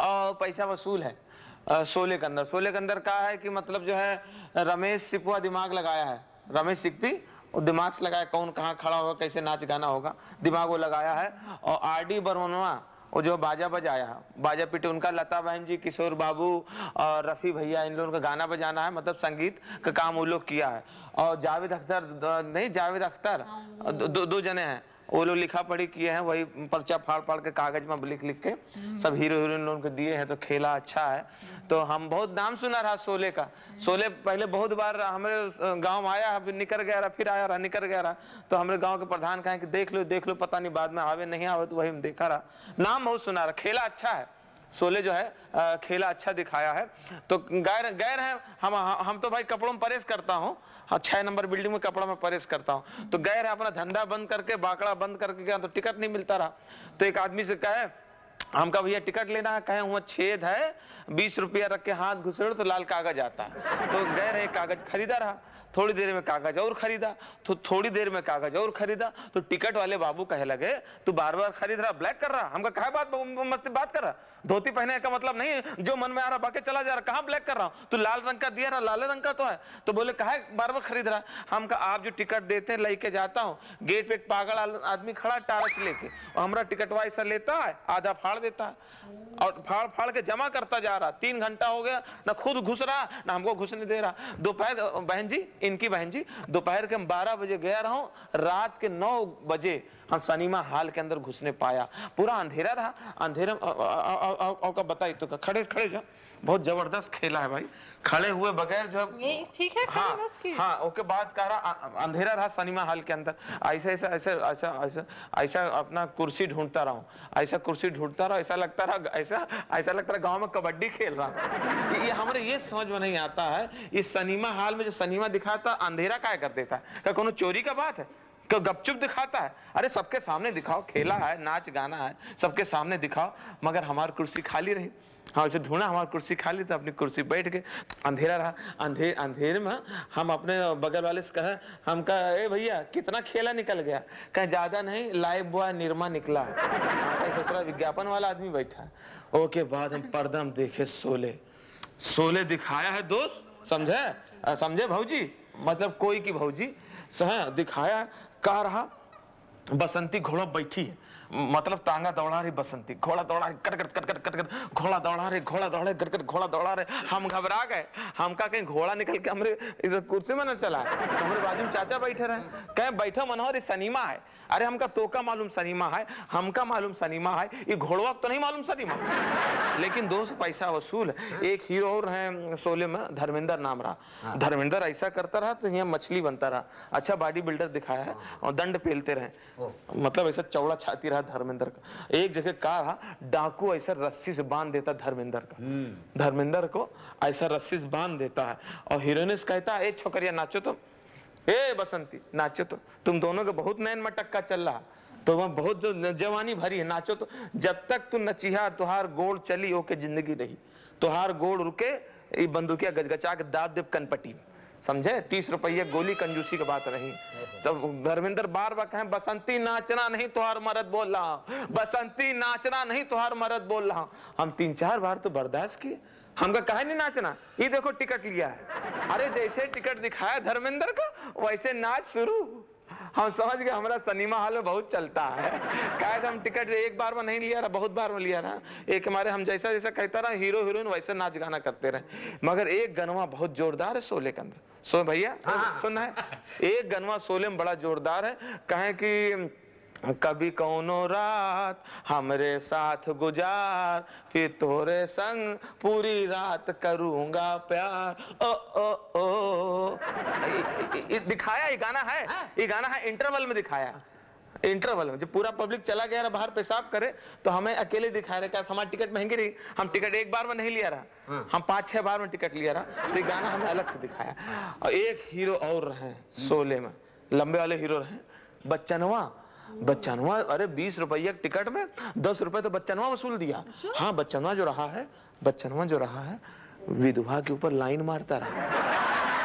[SPEAKER 2] और पैसा वसूल है। शोले के अंदर, शोले के अंदर क्या है कि मतलब जो है रमेश सिप्पू दिमाग लगाया है। रमेश सिप्पी और दिमाग से लगाया, कौन कहाँ खड़ा होगा, कैसे नाच गाना होगा, दिमाग वो लगाया है। और आर.डी. बर्मनवा वो जो बाजा बजाया है, बाजा पीटे उनका, लता बहन जी, किशोर बाबू और रफ़ी भैया, इन लोगों का गाना बजाना है, मतलब संगीत का काम वो लोग किया है। और जावेद अख्तर, नहीं जावेद अख्तर, दो जने हैं, वो लोग लिखा पढ़ी किए हैं, वही पर्चा फाड़ फाड़ के कागज में लिख लिख के सब हीरो हीरोइन लोगों को दिए हैं। तो खेला अच्छा है। तो हम बहुत नाम सुना रहा शोले का। शोले पहले बहुत बार हमारे गांव आया, निकल गया रहा, फिर आया रहा, निकल गया रहा। तो हमारे गांव के प्रधान कहे कि देख लो, पता नहीं बाद में आवे नहीं आवे, तो वही हम देखा रहा। नाम बहुत सुना रहा, खेला अच्छा है। शोले जो है खेला अच्छा दिखाया है। तो गैर गैर है हम तो भाई कपड़ों में परहेज करता हूँ। हाँ, 6 नंबर बिल्डिंग में कपड़ा में परहेज करता हूँ। तो गैर है अपना धंधा बंद करके, बाकड़ा बंद करके गया, तो टिकट नहीं मिलता रहा। तो एक आदमी से कहे, हमका भैया टिकट लेना है, कहे वहाँ छेद है, 20 रुपया रख के हाथ घुसेड़ तो लाल कागज आता है। तो गैर है कागज खरीदा रहा, थोड़ी देर में कागज और खरीदा, तो थोड़ी देर में कागज और खरीदा। तो टिकट वाले बाबू कहे लगे, तू बार बार खरीद रहा, ब्लैक कर रहा। हमका कहा बात मस्ती बात कर रहा, धोती पहने का मतलब नहीं, जो मन में आ रहा बाकी चला जा रहा, कहाँ ब्लैक कर रहा हूँ, तू लाल रंग का दिया रहा, लाल रंग का तो है। तो बोले कहा बार बार खरीद रहा। हमका आप जो टिकट देते हैं लेके जाता हूँ, गेट पे एक पागल आदमी खड़ा टारच लेके, और हमारा टिकटवा ऐसा लेता है, आधा फाड़ देता है और फाड़ फाड़ के जमा करता जा रहा। 3 घंटा हो गया, ना खुद घुस रहा ना हमको घुसने दे रहा। दोपहर, बहन जी, इनकी बहन जी, दोपहर के 12 बजे गया रहा हूँ, रात के 9 बजे हम सिनेमा हॉल के अंदर घुसने पाया। पूरा अंधेरा रहा, अंधेरा का बताई तो खड़े खड़े जा, बहुत जबरदस्त खेला है भाई, खड़े हुए बगैर जो
[SPEAKER 3] ये ठीक है।
[SPEAKER 2] हाँ
[SPEAKER 3] बस की।
[SPEAKER 2] हाँ, ओके बाद कह रहा अंधेरा रहा सिनेमा हॉल के अंदर, ऐसा ऐसा ऐसा ऐसा ऐसा ऐसा अपना कुर्सी ढूंढता रहा, ऐसा कुर्सी ढूंढता रहा, ऐसा लगता रहा, ऐसा लगता रहा गांव में कबड्डी खेल रहा। ये हमारे ये समझ में नहीं आता है, इस सिनेमा हॉल में जो सिनेमा दिखाता अंधेरा क्या कर देता है? क्या कोनो चोरी का बात है? क्यों गपचुप दिखाता है? अरे सबके सामने दिखाओ, खेला है, नाच गाना है, सबके सामने दिखाओ। मगर हमारी कुर्सी खाली रही। हाँ, उसे ढूंढा, हमारी कुर्सी खाली, तो अपनी कुर्सी बैठ गए। अंधेरा रहा, अंधेरे में हम अपने बगल वाले से कहे, हम कहा ए भैया कितना खेला निकल गया? कहे ज्यादा नहीं, लाइव बॉय निरमा निकला। ससुरा विज्ञापन वाला आदमी बैठा है। ओके बाद हम पर्दा हम देखे शोले दिखाया है दोस्त, समझे भौजी, मतलब कोई की भौजी दिखाया। का रहा, बसंती घोड़ा बैठी है, मतलब तांगा दौड़ा रही बसंती, घोड़ा दौड़ा रही, cut cut cut cut cut cut, घोड़ा दौड़ा रहे, घोड़ा दौड़ा कट कट, घोड़ा दौड़ा रहे। हम घबरा गए, हमका कहीं घोड़ा निकल के हमरे इधर कुर्सी में न चला। तो हमारे बाजू में चाचा बैठे रहे, कहें बैठो मनोहर, सिनेमा है। अरे हमका तोका मालूम सिनेमा है, हमका मालूम सिनेमा है, ये घोड़वा तो नहीं मालूम सिनेमा। लेकिन 200 पैसा वसूल है। एक हीरो और है शोले में, धर्मेंद्र नाम रहा। धर्मेंद्र ऐसा करता रहा तो यहाँ मछली बनता रहा, अच्छा बॉडी बिल्डर दिखाया है, और दंड पेलते रहे, मतलब ऐसा चौड़ा छाती रहा धर्मेंद्र का। एक जगह का रहा, डाकू ऐसा रस्सी से बांध देता धर्मेंद्र का, धर्मेंद्र को ऐसा रस्सी से बांध देता है, और हीरोइन कहता है ए छोकरिया नाचो तुम, ए बसंती नाचो तो, तुम दोनों के बहुत नैन मटक्का चल रहा, तो वह बहुत जो जवानी भरी है, नाचो तो। जब तक तू नचिहा तुहार गोड़ चली ओके जिंदगी रही, तुहार गोड़ रुके ये बंदूकिया गजगचा के दाब देव कनपट्टी, समझे? 30 रुपये गोली, कंजूसी की बात रही। तब धर्मेंद्र बार बार कहें बसंती नाचना नहीं तुहार मर्द बोल रहा हूं, बसंती नाचना नहीं तुहार मर्द बोल रहा हूं। हम 3-4 बार तो बर्दाश्त किए, हमका कहे नहीं नाचना, ये देखो टिकट लिया है। अरे जैसे टिकट दिखाया धर्मेंद्र का वैसे नाच शुरू। हम समझ गए हमारा सिनेमा हॉल में बहुत चलता है। कैसे हम टिकट एक बार में नहीं लिया रहा, बहुत बार में लिया रहा। एक हमारे हम जैसा जैसा कहता रहा हीरो हीरोइन वैसे नाच गाना करते रहे। मगर एक गनवा बहुत जोरदार है शोले के अंदर। सो भैया सुनना है, एक गनवा शोले में बड़ा जोरदार है। कहें कि कभी कौनो रात हमरे साथ गुजार, फिर तोरे संग पूरी रात करूंगा प्यार। ओ ओ ओ दिखाया, ये गाना है, ये गाना है इंटरवल में दिखाया। इंटरवल में जब पूरा पब्लिक चला गया बाहर पेशाब करे तो हमें अकेले दिखा रहे। क्या हमारी टिकट महंगी रही, हम टिकट एक बार में नहीं लिया रहा, हम 5-6 बार में टिकट लिया रहा। तो ये गाना हमें अलग से दिखाया। और एक हीरो और रहे शोले में, लंबे वाले हीरो रहे बच्चनवा। बच्चनवा अरे 20 रुपया टिकट में 10 रुपए तो बच्चनवा वसूल दिया। हाँ बच्चनवा जो रहा है, बच्चनवा जो रहा है विधवा के ऊपर लाइन मारता रहा।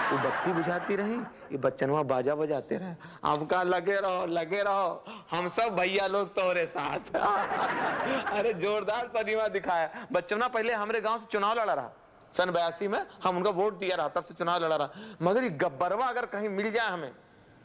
[SPEAKER 2] वो बत्ती बुझाती रही, ये बच्चनवा बाजा बजाते रहे। हमका लगे रहो हम सब भैया लोग तोरे साथ। अरे जोरदार सिनेमा दिखाया। बच्चनवा पहले हमारे गांव से चुनाव लड़ा रहा सन 82 में, हम उनका वोट दिया रहा, तब से चुनाव लड़ा रहा। मगर ये गब्बरवा अगर कहीं मिल जाए हमें,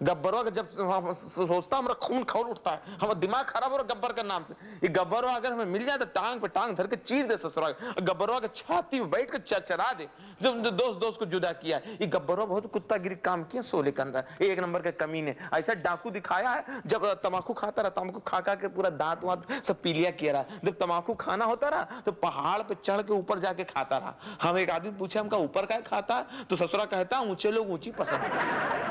[SPEAKER 2] गब्बरवा का जब सोचता हमारा खून खौल उठता है, हमारा दिमाग खराब हो रहा गब्बर के नाम से। ये गब्बरवा अगर हमें मिल जाए तो टांग पे टांग धर के चीर दे ससुरा। गब्बरवा के छाती में बैठ के चरचरा दे जब दोस्त को जुदा किया। ये गब्बरवा बहुत कुत्तागिरी काम किया शोले के अंदर। एक नंबर के कमीने ऐसा डाकू दिखाया है। जब तम्बाकू खाता रहा, तम्बाकू खा के पूरा दांत वात सब पीलिया किया रहा। जब तम्बाकू खाना होता रहा तो पहाड़ पे चढ़ के ऊपर जाके खाता रहा। हम एक आदमी पूछे हमका ऊपर क्या खाता है, तो ससुरा कहता ऊंचे लोग ऊंची पसंद।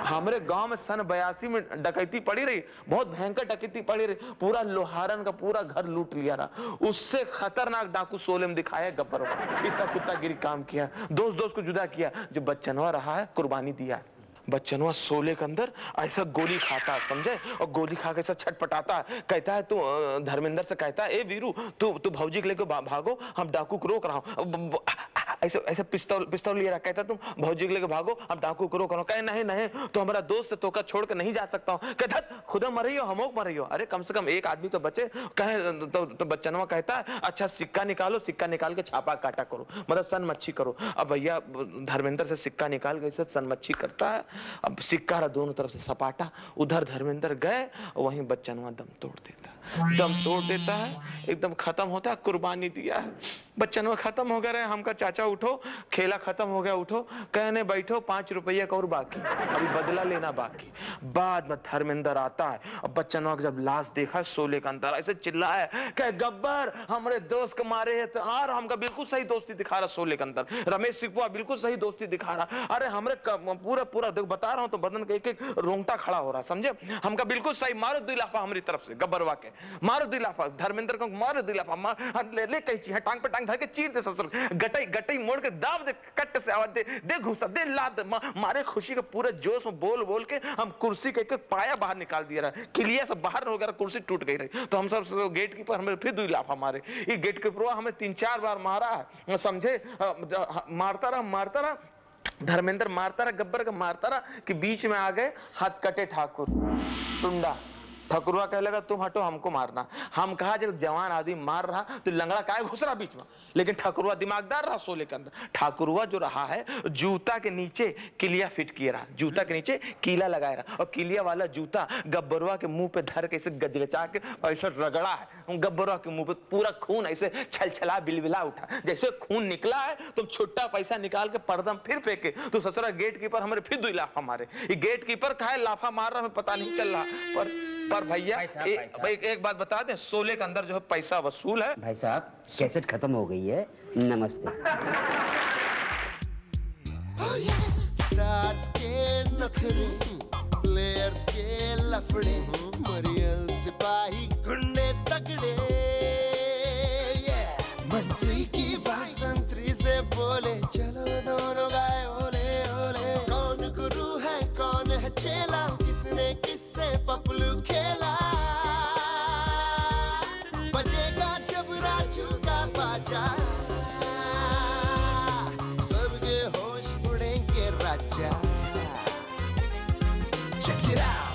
[SPEAKER 2] हमारे गांव में सन 82 में डकैती पड़ी रही, बहुत भयंकर डकैती पड़ी रही। पूरा लोहारन का पूरा घर लूट लिया रहा। उससे खतरनाक डाकू शोले में दिखाया गब्बरवा। इतना कुत्तागिरी काम किया, दोस्त को जुदा किया। जो बच्चनवा रहा है कुर्बानी दिया। बच्चनवा शोले के अंदर ऐसा गोली खाता है समझे, और गोली खा के ऐसा छटपटाता है। कहता है तू धर्मेंद्र से कहता है ए वीरू तू भौजी के लेके भागो, हम डाकू को रोक रहा हूँ। ऐसे पिस्तौल लिया रहा। कहता तुम भौजी के लेके भागो, हम डाकू को रोक रहा हूँ। कहे नहीं तो हमारा दोस्त तो का छोड़ के नहीं जा सकता हूँ। कहता खुदा मरियो हमोक मरियो, अरे कम से कम एक आदमी तो बचे। कहे तो बच्चनवा कहता है अच्छा सिक्का निकालो, सिक्का निकाल के छापा काटा करो, मतलब सन मच्छी करो। अब भैया धर्मेंद्र से सिक्का निकाल के ऐसे सन मच्छी करता है। अब सिक्का रहा दोनों तरफ से सपाटा, उधर धर्मेंद्र गए, वहीं बच्चनवा दम तोड़ देता है, एकदम खत्म होता है। कुर्बानी दिया है, बच्चनवा खत्म हो गया। हमका चाचा उठो, खेला खत्म हो गया, उठो। कहने बैठो 5 रुपया का और बाकी, अभी बदला लेना बाकी। बाद में धर्मेंद्र आता है, अब बच्चनवा जब लाश देखा शोले के अंदर ऐसे चिल्लाया कहे गब्बर हमारे दोस्त को मारे है। तो और हमका बिल्कुल सही दोस्ती दिखा रहा शोले के अंदर। रमेश सिकुआ बिल्कुल सही दोस्ती दिखा रहा। अरे हमरे पूरा बता रहा हूँ तो बदन का एक रोंगटा खड़ा हो रहा समझे। हमका बिल्कुल सही मारो 2 लाफा हमारी तरफ से, गब्बरवा के मारो 2 लाफा, धर्मेंद्र को मारो 2 लाफा, ले कैची है टांग पे टांग धर के चीर दे ससुर, गटई मोड़ के दाब दे, कट से आवाज दे घुसा दे लात मारे। खुशी के पूरे जोश में बोल के हम कुर्सी के पाया बाहर निकाल दिया रहा। किलिया सब बाहर हो गया, कुर्सी टूट गई रही। तो हम सब गेट कीपर हमें फिर 2 लाफा मारे। ये गेट कीपर हमें 3-4 बार मारा है समझे। मारता रहा धर्मेंद्र, मारता रहा गब्बर का, मारता रहा कि बीच में आ गए हाथ कटे ठाकुर टुंडा। ठकुरवा कह लगा तुम हटो हमको मारना। हम कहा जब जवान आदमी मार रहा तो लंगड़ा काय घुस रहा बीच में, लेकिन ठकुरवा दिमागदार रहा शोले के अंदर। ठाकुरवा जो रहा है जूता के नीचे किलिया फिट किया रहा, जूता के नीचे कीला लगाया रहा, और किलिया वाला जूता गब्बरवा के मुंह पे धर के ऐसे गजगचा के ऐसे रगड़ा है। गब्बरवा के मुंह पे पूरा खून ऐसे छलछला बिलबिला उठा। जैसे खून निकला है तुम छुट्टा पैसा निकाल के पर्दम फिर फेंके तो ससुरा गेट कीपर हमारे फिर 2 लाफा मारे। ये गेट कीपर का है लाफा मार रहा हमें पता नहीं चल रहा। पर भैया एक बात बता दें, शोले के अंदर जो है पैसा वसूल है।
[SPEAKER 4] भाई साहब कैसेट खत्म हो गई है, नमस्ते।
[SPEAKER 1] स्टार्स के नखरे, प्लेयर्स के लफड़े, मरियल सिपाही गुंडे तगड़े। मंत्री की संतरी से बोले चलो दोनों गाए ओले ओले। कौन गुरु है कौन है चेला, किसने किससे पपलू खेला। बजेगा जब राजू का बाजा, सबके होश उड़ेंगे राजा। Check it out.